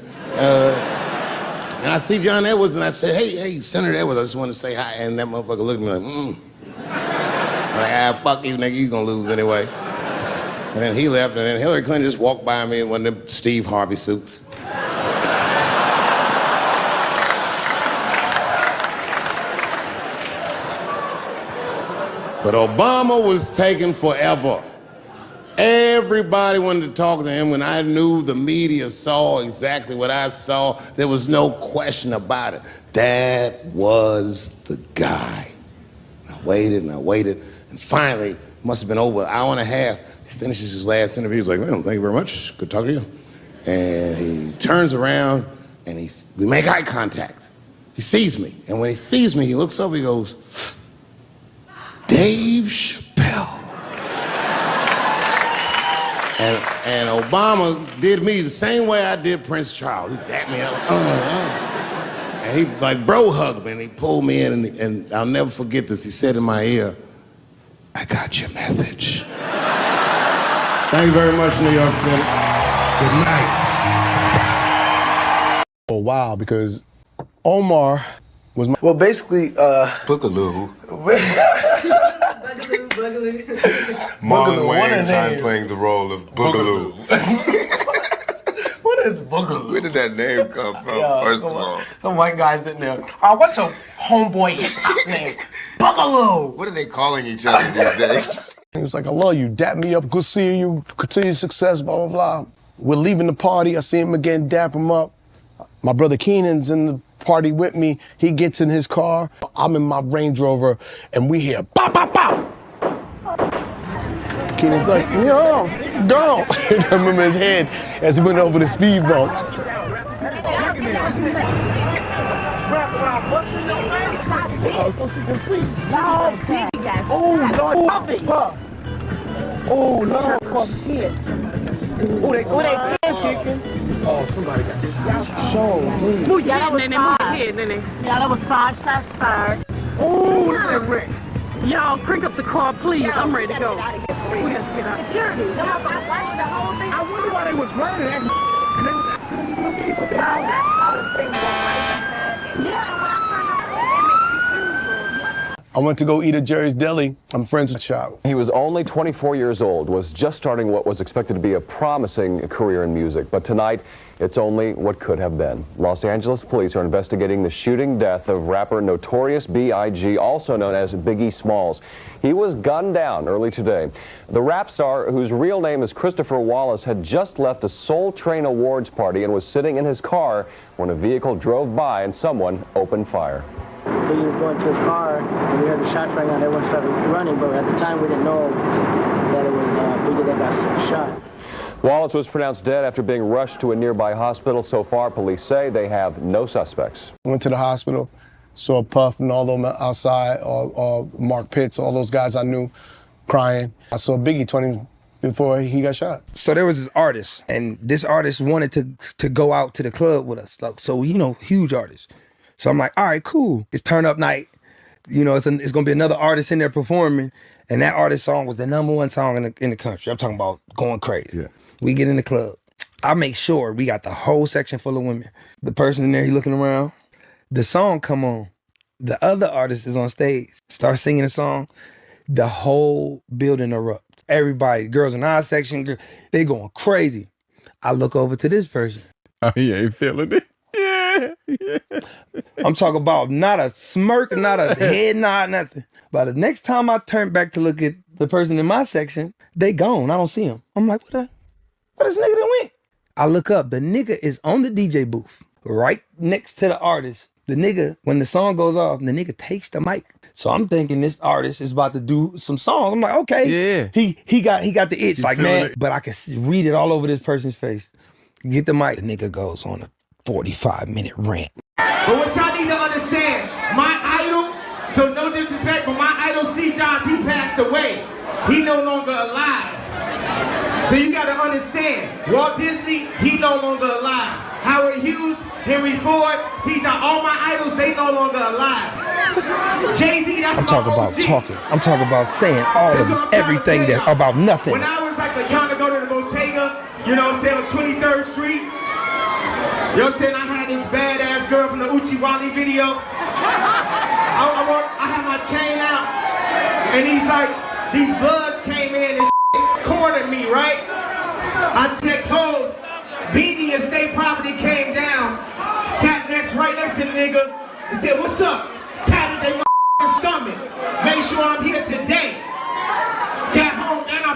And I see John Edwards, and I said, hey, Senator Edwards, I just want to say hi. And that motherfucker looked at me like, I'm like, fuck you, nigga, you gonna lose anyway. And then he left, and then Hillary Clinton just walked by me in one of them Steve Harvey suits. But Obama was taking forever. Everybody wanted to talk to him. When I knew the media saw exactly what I saw, there was no question about it. That was the guy. I waited and I waited, and finally, it must have been over an hour and a half, he finishes his last interview. He's like, well, thank you very much. Good talking to you. And he turns around and we make eye contact. He sees me, and when he sees me, he looks over, he goes, Dave Chappelle. And Obama did me the same way I did Prince Charles. He dapped me up, and he like bro hugged me, and he pulled me in, and I'll never forget this. He said in my ear, I got your message. Thank you very much, New York City. Good night. For a while, because Omar was my... Well, basically, Boogaloo. Marlon Wayans, I'm playing the role of Boogaloo. What What is Boogaloo? Where did that name come from, first of all? Some white guys in there. What's a homeboy hip-hop name? Boogaloo! What are they calling each other these days? He was like, I love you, dap me up, good seeing you, continue success, blah, blah, blah. We're leaving the party, I see him again, dap him up. My brother Keenan's in the party with me. He gets in his car, I'm in my Range Rover, and we hear pop, pop, pop. Keenan's like, yo, go. I remember his head as he went over the speed bump. Oh, Lord, fuck shit. Oh, they kicking. Oh, somebody got shot. Who that was 5 shots fired. Oh, look at that wreck. Y'all, crank up the car, please. I'm ready to go. We have to get out. Security. I wonder why they was running. I went to go eat at Jerry's Deli. I'm friends with Shaq. He was only 24 years old, was just starting what was expected to be a promising career in music. But tonight, it's only what could have been. Los Angeles police are investigating the shooting death of rapper Notorious B.I.G., also known as Biggie Smalls. He was gunned down early today. The rap star, whose real name is Christopher Wallace, had just left a Soul Train Awards party and was sitting in his car when a vehicle drove by and someone opened fire. Biggie was going to his car, and we heard the shots rang out. Everyone started running, but at the time we didn't know that it was Biggie that got shot. Wallace was pronounced dead after being rushed to a nearby hospital. So far, police say they have no suspects. Went to the hospital, saw Puff and all them outside, Mark Pitts, all those guys I knew crying. I saw Biggie 20 before he got shot. So there was this artist, and this artist wanted to go out to the club with us. So, you know, huge artist. So I'm like, all right, cool. It's turn up night. You know, it's gonna be another artist in there performing, and that artist song was the #1 song in the country. I'm talking about going crazy. Yeah. We get in the club. I make sure we got the whole section full of women. The person in there, he looking around. The song come on. The other artist is on stage. Start singing the song. The whole building erupts. Everybody, girls in our section, they going crazy. I look over to this person. Oh, he ain't feeling it. Yeah. I'm talking about not a smirk, not a head nod, nothing. But the next time I turn back to look at the person in my section, they gone. I don't see them. I'm like, what this nigga done went? I look up, the nigga is on the DJ booth, right next to the artist. The nigga, when the song goes off, the nigga takes the mic. So I'm thinking this artist is about to do some songs. I'm like, okay. Yeah. He got the itch, like, man. But I can read it all over this person's face. Get the mic. The nigga goes on a 45-minute rant. But what y'all need to understand, my idol, so no disrespect, but my idol Steve Jobs, he passed away. He no longer alive. So you gotta understand, Walt Disney, he no longer alive. Howard Hughes, Henry Ford, see now all my idols, they no longer alive. Jay-Z, that's I'm talking about talking. I'm talking about saying all of everything that about nothing. When I was like trying to go to the Bottega, you know what I'm saying, on 23rd Street, you know what I'm saying, I had this badass girl from the Uchi Wally video. I had my chain out, and these bloods came in and cornered me, right? I text home, Beanie Estate Property came down, sat right next to the nigga, and said, what's up? Patted their stomach. Make sure I'm here today. Got home and I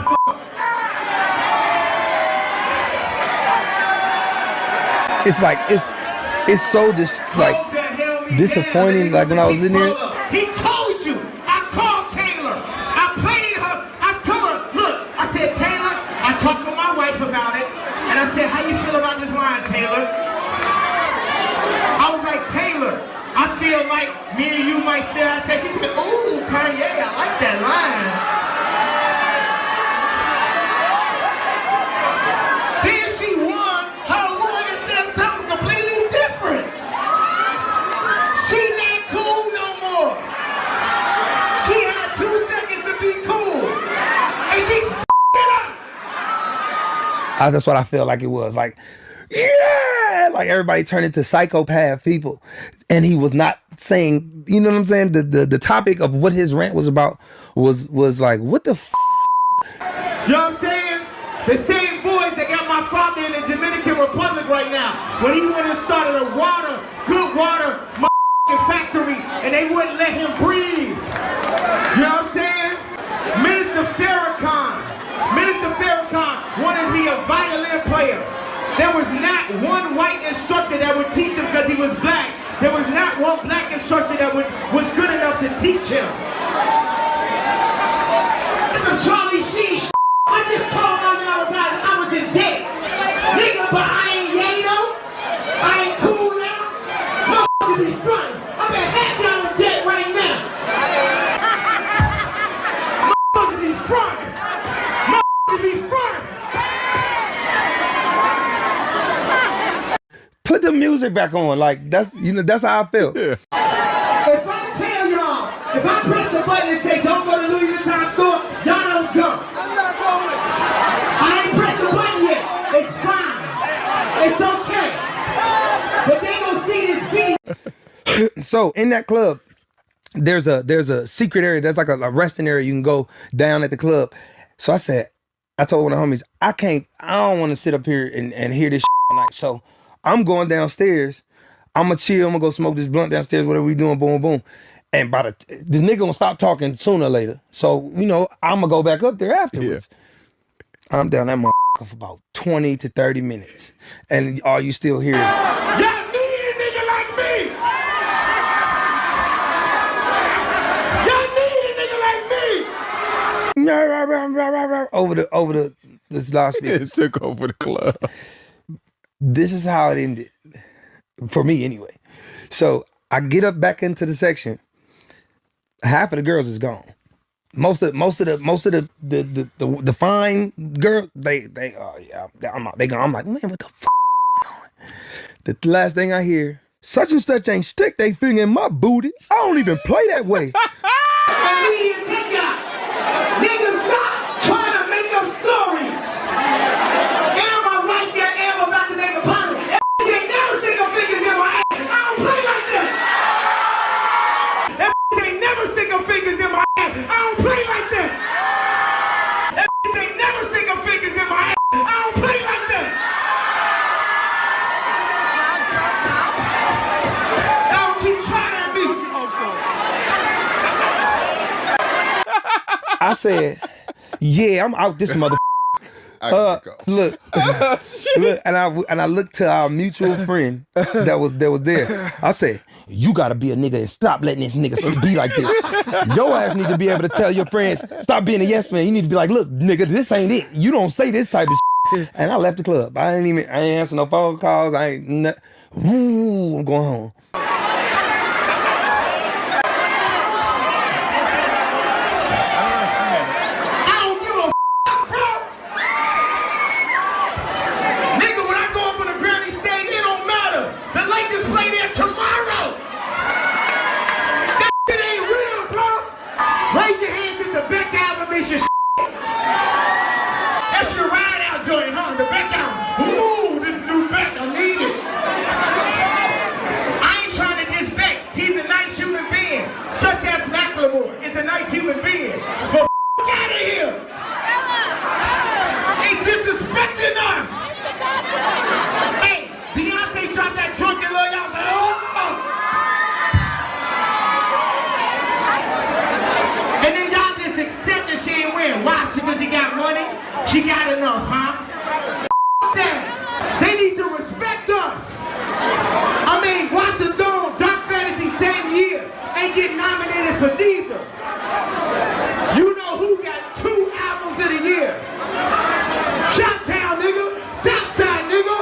It's like, it's so disappointing, like when I was in there. He told you, I called Taylor, I played her, I told her, look, I said, Taylor, I talked to my wife about it, and I said, how you feel about this line, Taylor? I was like, Taylor, I feel like me and you might still have sex. She said, ooh, Kanye, I like that line. Then she won, her lawyer said something completely different. She not cool no more. She had 2 seconds to be cool. And she it up. That's what I feel like it was. Like, yeah! Like everybody turned into psychopath people. And he was not saying, you know what I'm saying? The topic of what his rant was about was like, what the f? You know what I'm saying? The same boys that got my father in the Dominican Republic right when he went and started a good water factory, and they wouldn't let him breathe. You know what I'm saying? Minister Farrakhan wanted to be a violin player. There was not one white instructor that would teach him because he was black. There was not one black instructor that was good enough to teach him. Some Charlie Sheen shit. I just told him I was in debt. Nigga, but I ain't yay though. I ain't cool now. Motherfucker be front. I bet half y'all in debt right now. Motherfucker be front. Motherfucker be front. Put the music back on, like that's how I feel. Yeah. If I tell y'all, if I press the button and say don't go to Louis Vuitton store, y'all don't go. I'm not going. I ain't pressed the button yet. It's fine. It's okay. But they gonna see this video. So in that club, there's a secret area. There's like a resting area you can go down at the club. So I told one of the homies, I don't want to sit up here and hear this shit all night. So I'm going downstairs. I'm gonna chill. I'm gonna go smoke this blunt downstairs. Whatever we doing, boom, boom. And this nigga gonna stop talking sooner or later. So I'm gonna go back up there afterwards. Yeah. I'm down that motherfucker for about 20 to 30 minutes, and all you still hear. Y'all need a nigga like me. Y'all need a nigga like me. Over this last speaker. It took over the club. This is how it ended, for me anyway. So I get up back into the section. Half of the girls is gone. Most of the fine girl, I'm out. They gone. I'm like, man, what the fuck going on? The last thing I hear, such and such ain't stick they finger in my booty. I don't even play that way. Niggas stop trying to make up stories. Fingers in my ass. I don't play like that. That bitch ain't never stick her fingers in my ass. I don't play like that. Y'all keep trying at me. I said, yeah, I'm out this mother. Look, and I looked to our mutual friend that was there. I said, you gotta be a nigga and stop letting this nigga be like this. Your ass need to be able to tell your friends, stop being a yes man. You need to be like, look, nigga, this ain't it. You don't say this type of shit. And I left the club. I ain't answer no phone calls. I'm going home. That's your ride out joint, huh? The back out. Ooh, this new back, I need it. I ain't trying to diss Beck. He's a nice human being. Such as Macklemore is a nice human being. But out of here. They disrespecting us. Hey, Beyonce dropped that drunk and love y'all. Like, oh. And then y'all just accept that she ain't wearing. Why? Because she got money? She got enough, huh? That. They need to respect us. I mean, Watch the Throne, Dark Fantasy, same year, ain't getting nominated for neither. You know who got 2 albums of the year? Shot-Town, nigga. Southside, nigga.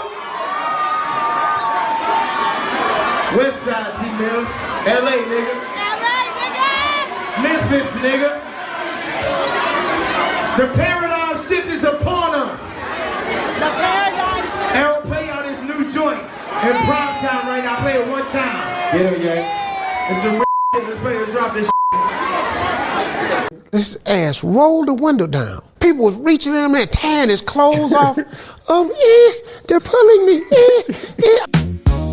Westside, T-Mills. LA, nigga. LA, nigga. Memphis, nigga. The paradigm shift is upon us. The paradigm shift. I don't play y'all this new joint in prime time right now. I play it one time. Yeah. It's some shit. The players drop this shit. This ass rolled the window down. People was reaching in there, tearing his clothes off. They're pulling me.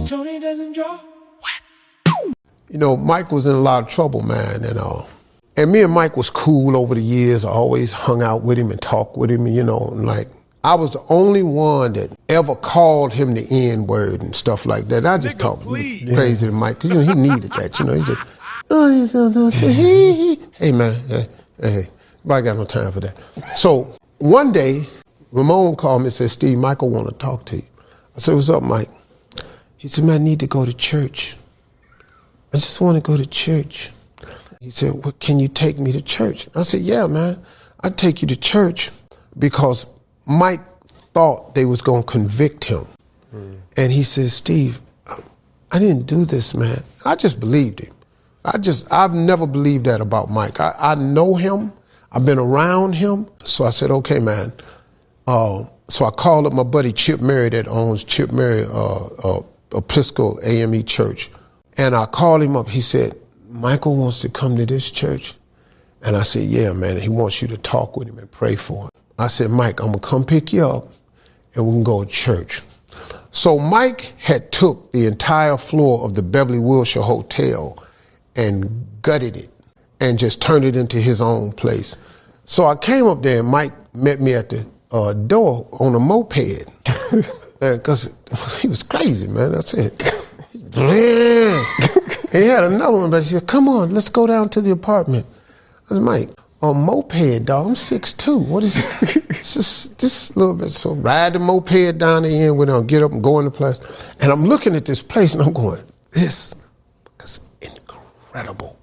Tony doesn't draw. You know, Mike was in a lot of trouble, man, and me and Mike was cool over the years. I always hung out with him and talked with him, and like, I was the only one that ever called him the N-word and stuff like that. I just talked crazy to Mike, 'cause, you know, he needed that, you know. He just, hey man, hey, nobody got no time for that. So one day, Ramon called me and said, Steve, Michael want to talk to you. I said, what's up, Mike? He said, man, I need to go to church. I just want to go to church. He said, well, can you take me to church? I said, yeah, man, I'd take you to church because Mike thought they was going to convict him. And he said, Steve, I didn't do this, man. I just believed him. I've never believed that about Mike. I know him. I've been around him. So I said, okay, man. So I called up my buddy Chip Murray that owns Chip Murray Episcopal AME Church. And I called him up. He said, Michael wants to come to this church. And I said, yeah, man, he wants you to talk with him and pray for him. I said, Mike, I'm gonna come pick you up and we can go to church. So Mike had took the entire floor of the Beverly Wilshire Hotel and gutted it and just turned it into his own place. So I came up there and Mike met me at the door on a moped. Because he was crazy, man. I said, he had another one, but he said, come on, let's go down to the apartment. I said, Mike, a moped, dog, I'm 6'2". What is it? It's just this little bit. So ride the moped down the end, we're gonna get up and go in the place. And I'm looking at this place and I'm going, this is incredible.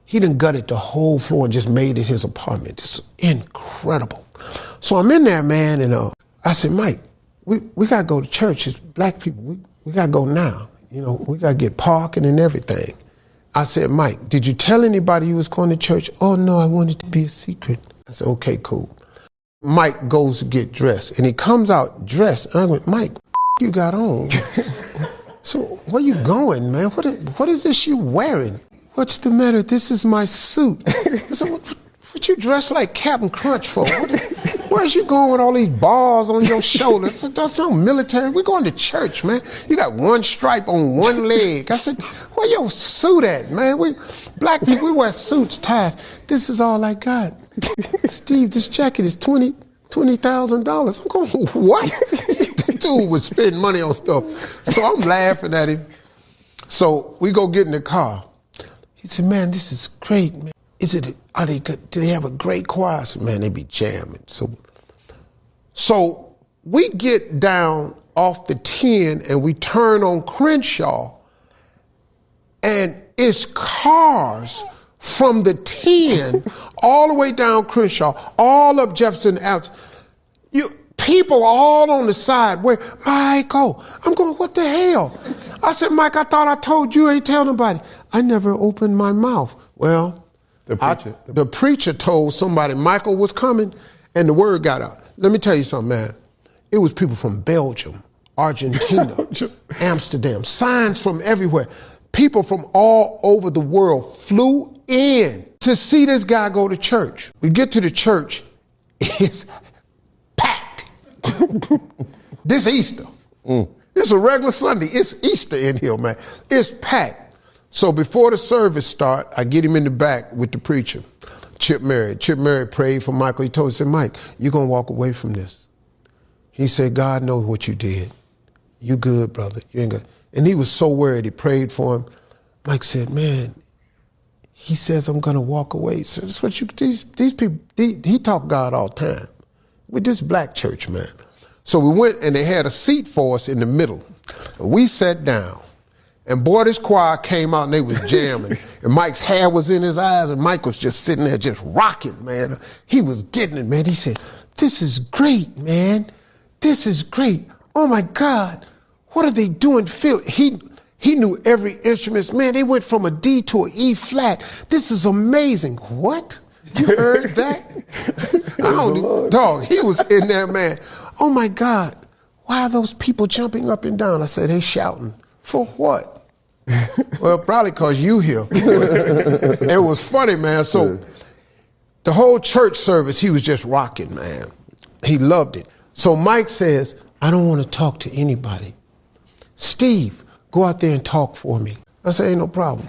He done gutted the whole floor and just made it his apartment. This is incredible. So I'm in there, man, and I said, Mike, we gotta go to church. It's black people, we gotta go now. You know, we gotta get parking and everything. I said, Mike, did you tell anybody you was going to church? Oh, no, I wanted to be a secret. I said, okay, cool. Mike goes to get dressed, and he comes out dressed. And I went, Mike, what you got on? So where you going, man? What is this you wearing? What's the matter? This is my suit. I said, what you dressed like Captain Crunch for? Where's you going with all these bars on your shoulders? That's some military. We're going to church, man. You got one stripe on one leg. I said, where your suit at, man? We black people, we wear suits, ties. This is all I got. Steve, this jacket is $20,000. I'm going, what? Dude would spend money on stuff. So I'm laughing at him. So we go get in the car. He said, man, this is great, man. Are they good? Do they have a great choir? I said, man, they be jamming. So we get down off the 10 and we turn on Crenshaw, and it's cars from the 10 all the way down Crenshaw, all up Jefferson Avenue. People all on the side. Where, Michael? I'm going, what the hell? I said, Mike, I thought I told you, ain't tell nobody. I never opened my mouth. Well, the preacher told somebody Michael was coming, and the word got out. Let me tell you something, man. It was people from Belgium, Argentina, Amsterdam, signs from everywhere. People from all over the world flew in to see this guy go to church. We get to the church, it's packed. This Easter. It's a regular Sunday. It's Easter in here, man. It's packed. So before the service start, I get him in the back with the preacher, Chip Murray. Chip Murray prayed for Michael. He told him, he said, Mike, you're going to walk away from this. He said, God knows what you did. You good, brother. You ain't good. And he was so worried. He prayed for him. Mike said, man, he says I'm going to walk away. So that's what these people, he talk God all the time with this black church, man. So we went and they had a seat for us in the middle. And we sat down. And boy, this choir came out and they was jamming. And Mike's hair was in his eyes and Mike was just sitting there just rocking, man. He was getting it, man. He said, this is great, man. This is great. Oh my God. What are they doing? Phil, he knew every instrument. Man, they went from a D to an E flat. This is amazing. What? You heard that? Dog, he was in there, man. Oh my God. Why are those people jumping up and down? I said, they shouting. For what? Well, probably because you here. It was funny, man. So the whole church service, he was just rocking, man. He loved it. So Mike says, I don't want to talk to anybody. Steve, go out there and talk for me. I said, ain't no problem.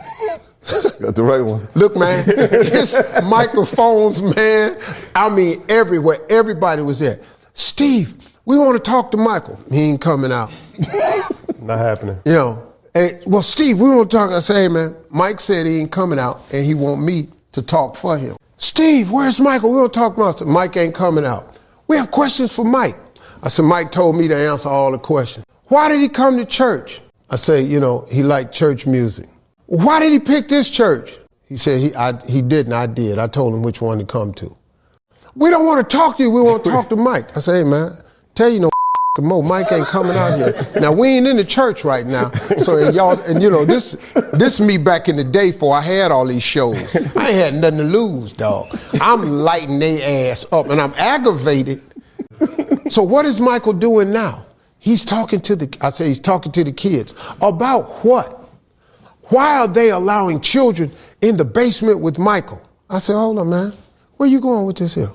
Got the right one. Look, man, his microphones, man, I mean, everywhere. Everybody was there. Steve, we want to talk to Michael. He ain't coming out. Not happening. You know, hey, well, Steve, we want to talk. I say, hey, man, Mike said he ain't coming out and he want me to talk for him. Steve, where's Michael? We want to talk about him. Mike ain't coming out. We have questions for Mike. I said, Mike told me to answer all the questions. Why did he come to church? I say, you know, he liked church music. Why did he pick this church? He said he didn't, I did. I told him which one to come to. We don't want to talk to you, we want to talk to Mike. I say, hey man, tell you no more, Mike ain't coming out here. Now we ain't in the church right now. So and you know, this me back in the day before I had all these shows. I ain't had nothing to lose, dog. I'm lighting their ass up and I'm aggravated. So what is Michael doing now? He's talking to he's talking to the kids. About what? Why are they allowing children in the basement with Michael? I said, hold on, man. Where you going with this here?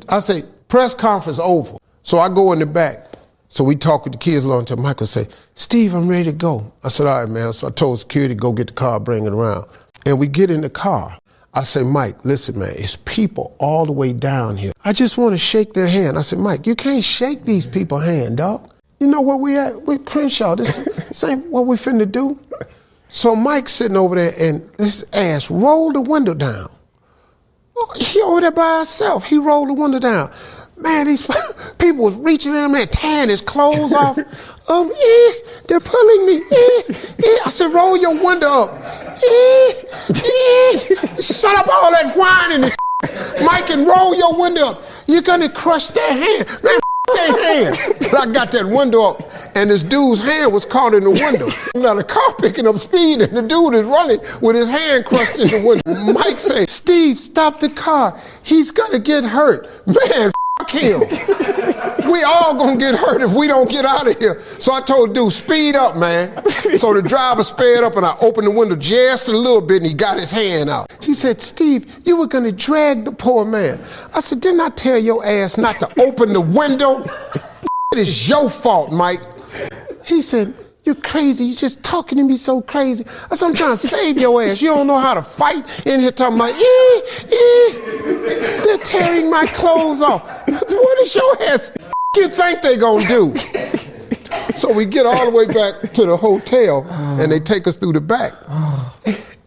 I say, press conference over. So I go in the back. So we talk with the kids along until Michael say, Steve, I'm ready to go. I said, all right, man. So I told security, go get the car, bring it around. And we get in the car. I say, Mike, listen, man, it's people all the way down here. I just want to shake their hand. I said, Mike, you can't shake these people's hand, dog. You know where we at? We're Crenshaw. This ain't what we finna do. So Mike's sitting over there and his ass rolled the window down. He over there by himself. He rolled the window down. Man, these people was reaching in there, tearing his clothes off. They're pulling me. I said, roll your window up. Shut up all that whining and Mike, and roll your window up. You're gonna crush their hand. Man, their hand. But I got that window up and this dude's hand was caught in the window. Now the car picking up speed and the dude is running with his hand crushed in the window. Mike said, Steve, stop the car. He's gonna get hurt. Man, f*** him. We all gonna get hurt if we don't get out of here. So I told the dude, speed up, man. So the driver sped up and I opened the window just a little bit and he got his hand out. He said, Steve, you were gonna drag the poor man. I said, didn't I tell your ass not to open the window? It is your fault, Mike. He said, you're crazy. You're just talking to me so crazy. I said, I'm trying to save your ass. You don't know how to fight in here talking about, they're tearing my clothes off. What is your ass you think they gonna do? So we get all the way back to the hotel and they take us through the back.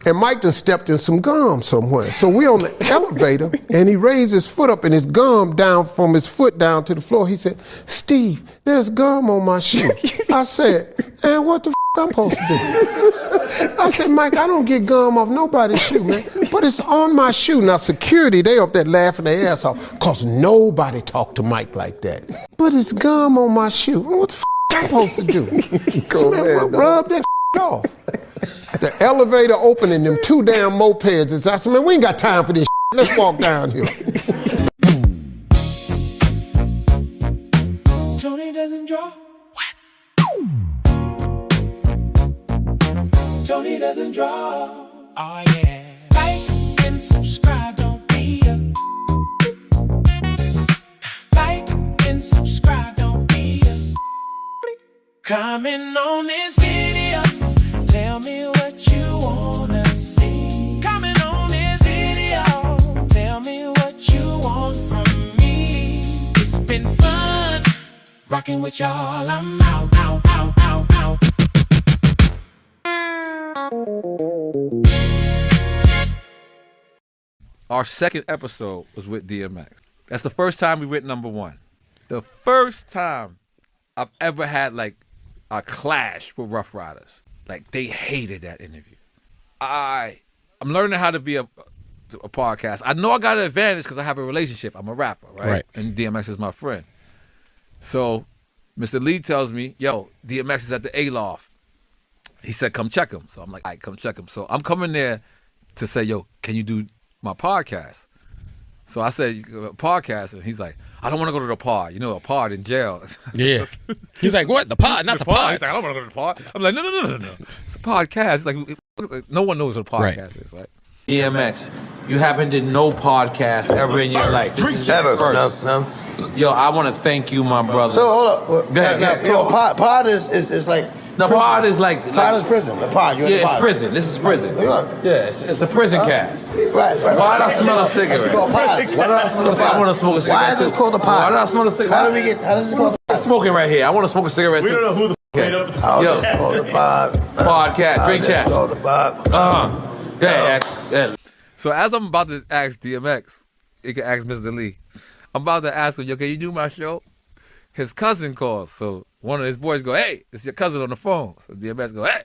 And Mike done stepped in some gum somewhere. So we on the elevator and he raised his foot up and his gum down from his foot down to the floor. He said, Steve, there's gum on my shoe. I said, and what the I'm supposed to do? I said, Mike, I don't get gum off nobody's shoe, man. But it's on my shoe. Now security, they up there laughing their ass off because nobody talked to Mike like that. But it's gum on my shoe. What the I'm supposed to do? So, man, rub that off. The elevator opening, them two damn mopeds. I said, man, we ain't got time for this. Let's walk down here. Tony doesn't draw. Tony doesn't draw. Oh yeah. Like and subscribe, don't be a. Like and subscribe, don't be a. Comment on this video. Tell me what you wanna see. Comment on this video. Tell me what you want from me. It's been fun rocking with y'all. I'm out, out, out, out, out. Our second episode was with DMX. That's the first time we went #1. The first time I've ever had like a clash with Rough Riders. Like they hated that interview. I'm learning how to be a podcast. I know I got an advantage because I have a relationship. I'm a rapper, right? And DMX is my friend. So Mr. Lee tells me, yo, DMX is at the A-Loft. He said, come check him. So I'm like, all right, come check him. So I'm coming there to say, yo, can you do my podcast? So I said, podcast, and he's like, I don't want to go to the pod. You know, a pod in jail. Yeah. He's like, what? The pod? Not the pod. He's like, I don't want to go to the pod. I'm like, no. It's a podcast. Like, no one knows what a podcast is, right? DMX, you haven't did no podcast ever in your life. Ever. No. Yo, I want to thank you, my brother. So hold up. Pod is like. The pod is like pod is prison. The pod. Yeah, it's prison. This is prison. Yeah, it's a prison cast. Right. Why did I smell a cigarette? Why did I smell a cigarette? I want to smoke a cigarette. Why is this called a pod? Why did I smell a cigarette? How does this called a pod? Smoking right here. I want to smoke a cigarette too. We don't know who the made up the podcast. Drink chat. Yeah, Yeah. So as I'm about to ask DMX, you can ask Mr. Lee. I'm about to ask him, yo, can you do my show? His cousin calls. So one of his boys go, hey, it's your cousin on the phone. So DMX go, hey,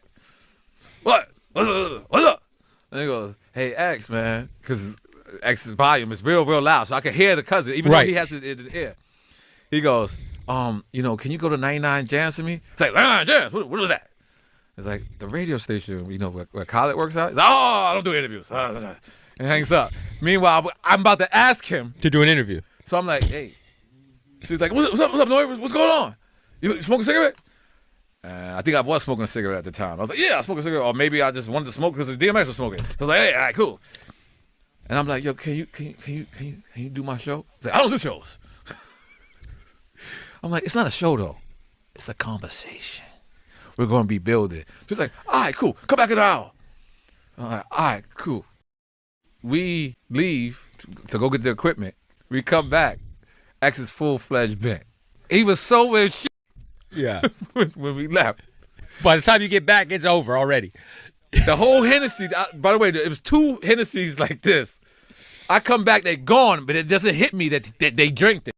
what? What's up? And he goes, hey, X, man. Because X's volume is real loud. So I can hear the cousin, even though he has it in the ear. He goes, can you go to 99 Jams for me? It's like, 99 Jams? What is that? It's like the radio station, where Khaled works out. He's like, I don't do interviews. And hangs up. Meanwhile, I'm about to ask him to do an interview. So I'm like, hey. So he's like, what's up, Nori? What's going on? You smoking a cigarette? I think I was smoking a cigarette at the time. I was like, yeah, I smoke a cigarette. Or maybe I just wanted to smoke because DMX was smoking. I was like, hey, all right, cool. And I'm like, yo, can you do my show? He's like, I don't do shows. I'm like, it's not a show though. It's a conversation. We're going to be building. So he's like, all right, cool. Come back in an hour. I'm like, all right, cool. We leave to go get the equipment. We come back. X is full-fledged bent. He was so in shit. Yeah. when we left. By the time you get back, it's over already. The whole Hennessy, by the way, it was 2 Hennessy's like this. I come back, they're gone, but it doesn't hit me that they drank it.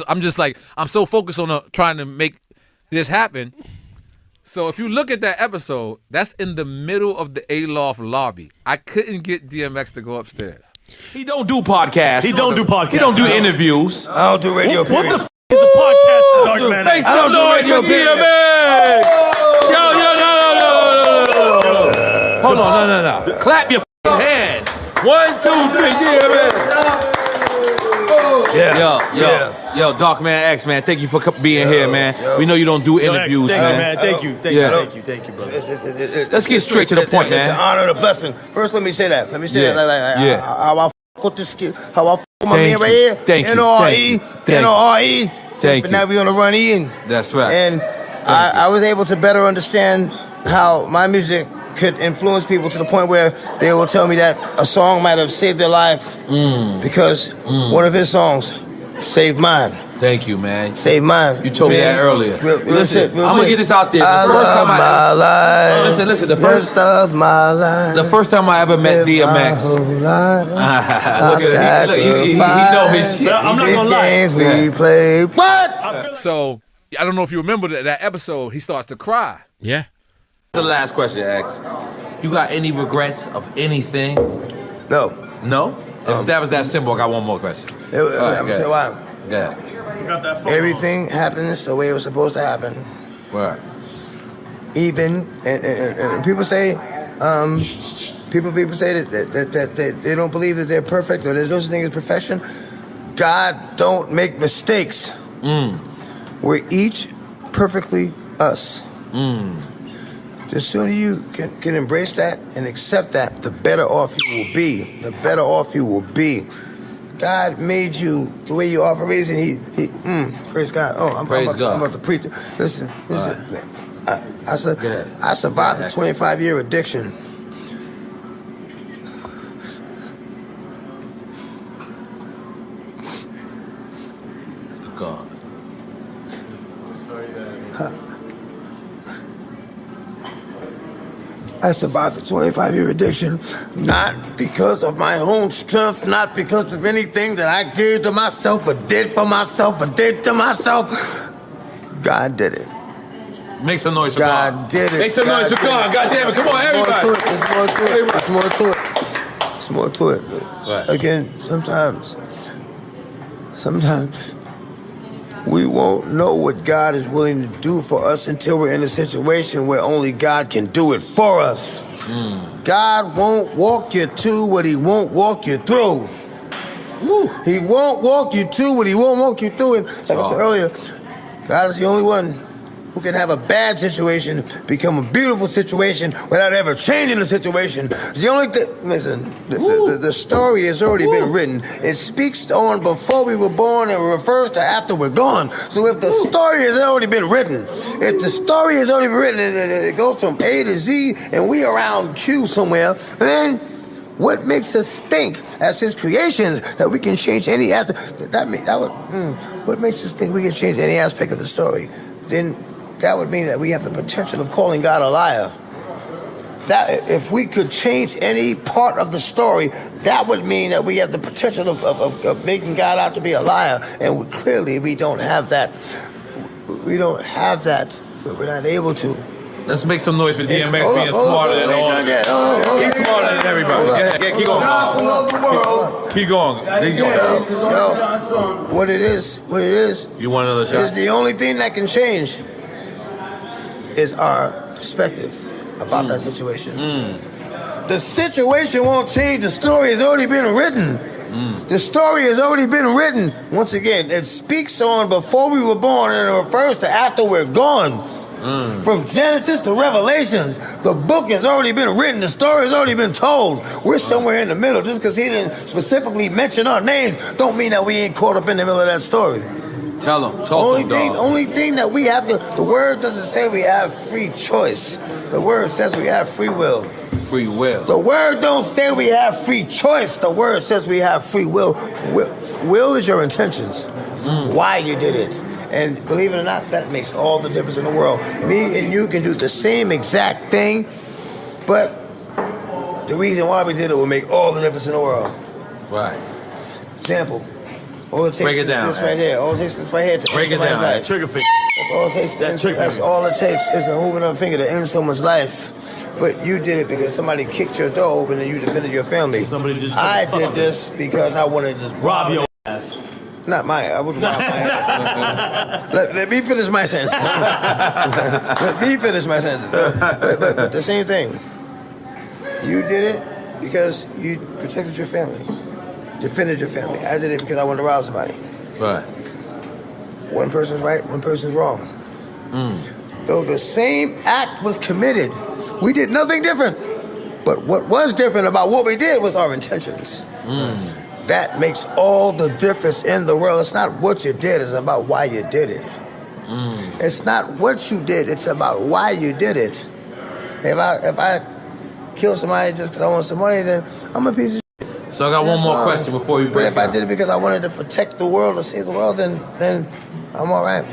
I'm just like, I'm so focused on trying to make this happen. So if you look at that episode, that's in the middle of the A-Loft lobby. I couldn't get DMX to go upstairs. He don't do podcasts. He don't do podcasts. He don't do interviews. I don't do radio. What the f is a podcast, Dark Man? Make some noise for DMX! Yo. Hold on, no. Clap your hands. 1, 2, 3, DMX. Yo, Dark Man X, man, thank you for being here, man. We know you don't do interviews, man. Thank you, brother. Let's get straight to the point, man. It's an honor and a blessing. First, let me say that. How I f with this kid, how I f with my man right here. Thank you. NORE. Thank you. Now we on the run in. That's right. And I was able to better understand how my music could influence people to the point where they will tell me that a song might have saved their life because one of his songs saved mine. Thank you, man. Saved mine. You told me that earlier. Listen, I'm gonna get this out there. The first time my life. Listen. The first time I ever met DMX. Look at it. He know his shit. I'm not gonna lie. Games we play. What? So I don't know if you remember that episode. He starts to cry. Yeah. The last question, X. You got any regrets of anything? No. No? If that was that simple, I got one more question. I'm gonna tell you why. Yeah. Everything happens the way it was supposed to happen. Right. Even and people say, people say that they don't believe that they're perfect or there's no such thing as perfection. God don't make mistakes. We're each perfectly us. The sooner you can embrace that and accept that, the better off you will be. The better off you will be. God made you the way you are for a reason. He praise God. Oh, I'm about to preach. Listen. Right. I survived a 25-year addiction. God. I survived a 25-year addiction, not because of my own strength, not because of anything that I gave to myself or did for myself or did to myself. God did it. Make some noise for God. God. Did it. Make some noise for God. God damn it. Come on, everybody. There's more to it. Right. Again, sometimes we won't know what God is willing to do for us until we're in a situation where only God can do it for us. God won't walk you to what he won't walk you through. He won't walk you to what he won't walk you through. And like I said earlier, God is the only one who can have a bad situation become a beautiful situation without ever changing the situation. The only thing, listen, the story has already been written. It speaks on before we were born and refers to after we're gone. So if the story has already been written, and it goes from A to Z and we around Q somewhere, then What makes us think, as his creations, that we can change any aspect? What makes us think we can change any aspect of the story? Then that would mean that we have the potential of calling God a liar. That if we could change any part of the story, that would mean that we have the potential of making God out to be a liar. And clearly, we don't have that. We don't have that. We're not able to. Let's make some noise for DMX being smarter than all. He's smarter than everybody. Yeah, keep going. Keep going. Yo, what it is. You want another shot? Is the only thing that can change is our perspective about that situation. The situation won't change. The story has already been written. The story has already been written. Once again, it speaks on before we were born and it refers to after we're gone. From Genesis to Revelations, the book has already been written. The story has already been told. We're somewhere in the middle. Just because he didn't specifically mention our names don't mean that we ain't caught up in the middle of that story. Tell him. Only thing that we have to, the word doesn't say we have free choice. The word says we have free will. Free will. The word don't say we have free choice. The word says we have free will. Will is your intentions. Why you did it. And believe it or not, that makes all the difference in the world. Me and you can do the same exact thing, but the reason why we did it will make all the difference in the world. Right. Example. All it takes Break it is down, this right here. All it takes is this right here to break end it somebody's down. life. Trigger finger. That's all it takes is a moving of a finger to end someone's life. But you did it because somebody kicked your door open and you defended your family. I did this because I wanted to rob your ass. Not I wouldn't rob my ass. Let me finish my sentence. Let me finish my sentence. But the same thing. You did it because you protected your family. Defended your family. I did it because I wanted to rob somebody. Right. One person's right, one person's wrong. Though the same act was committed, we did nothing different. But what was different about what we did was our intentions. That makes all the difference in the world. It's not what you did, it's about why you did it. It's not what you did, it's about why you did it. If I kill somebody just because I want some money, then I'm a piece of shit. So I got one more question before you break. But if I did it because I wanted to protect the world or save the world, then I'm all right.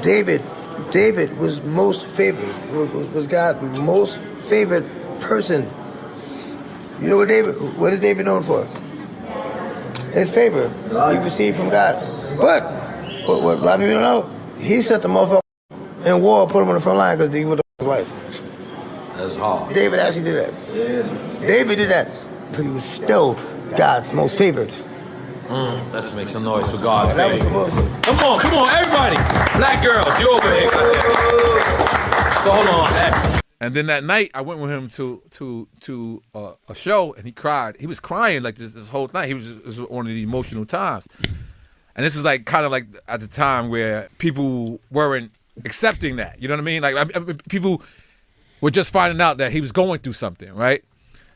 David was most favored. Was God's most favorite person. You know what is David known for? His favor he received from God. But what a lot of people don't know, he set the motherfucker in war, put him on the front line because he was his wife. That's hard. David actually did that. David did that, but he was still God's most favored. Let's make some noise for God's That was sake. the bullshit. Come on, everybody. Black girls, you over here. So hold on, Epps. And then that night, I went with him to a show, and he cried. He was crying like this whole night. It was one of the emotional times. And this is like kind of like at the time where people weren't accepting that. You know what I mean? Like I mean, people were just finding out that he was going through something, right?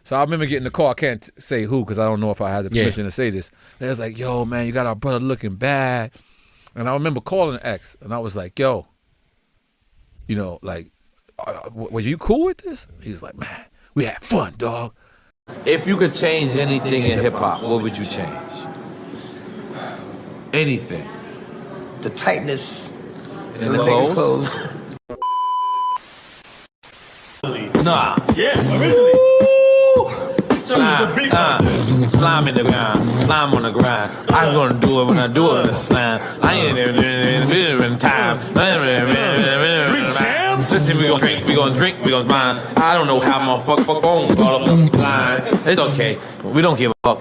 So I remember getting in the car. I can't say who because I don't know if I had the permission to say this. They was like, yo, man, you got our brother looking bad. And I remember calling X, and I was like, yo, you know, like, were you cool with this? He's like, man, we had fun, dog. If you could change anything in hip-hop, what would you change? Anything. The tightness in the clothes? Nah. Yeah, originally. Slime in the ground, slime on the grind. I'm gonna do it when I do it in the slime. I ain't even in time. Listen, we gonna drink, we gonna mind. I don't know how my fuck phone got up the line. It's okay, we don't give a fuck.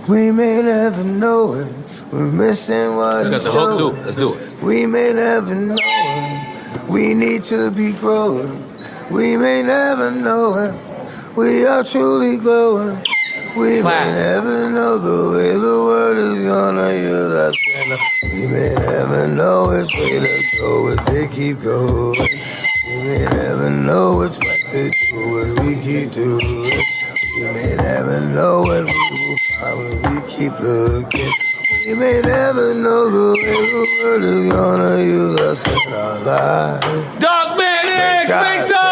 We may never know it. We're missing what We got the hook too. Let's do it. We may never know it. We need to be growing. We may never know it. We are truly glowing. We may never know the way the world is gonna use us. We may never know which way to go if they keep going. We may never know which way to do what we keep doing. We may never know what we will find when we keep looking. We You may never know the way the world is gonna use us in our lives. Dark Man X, make some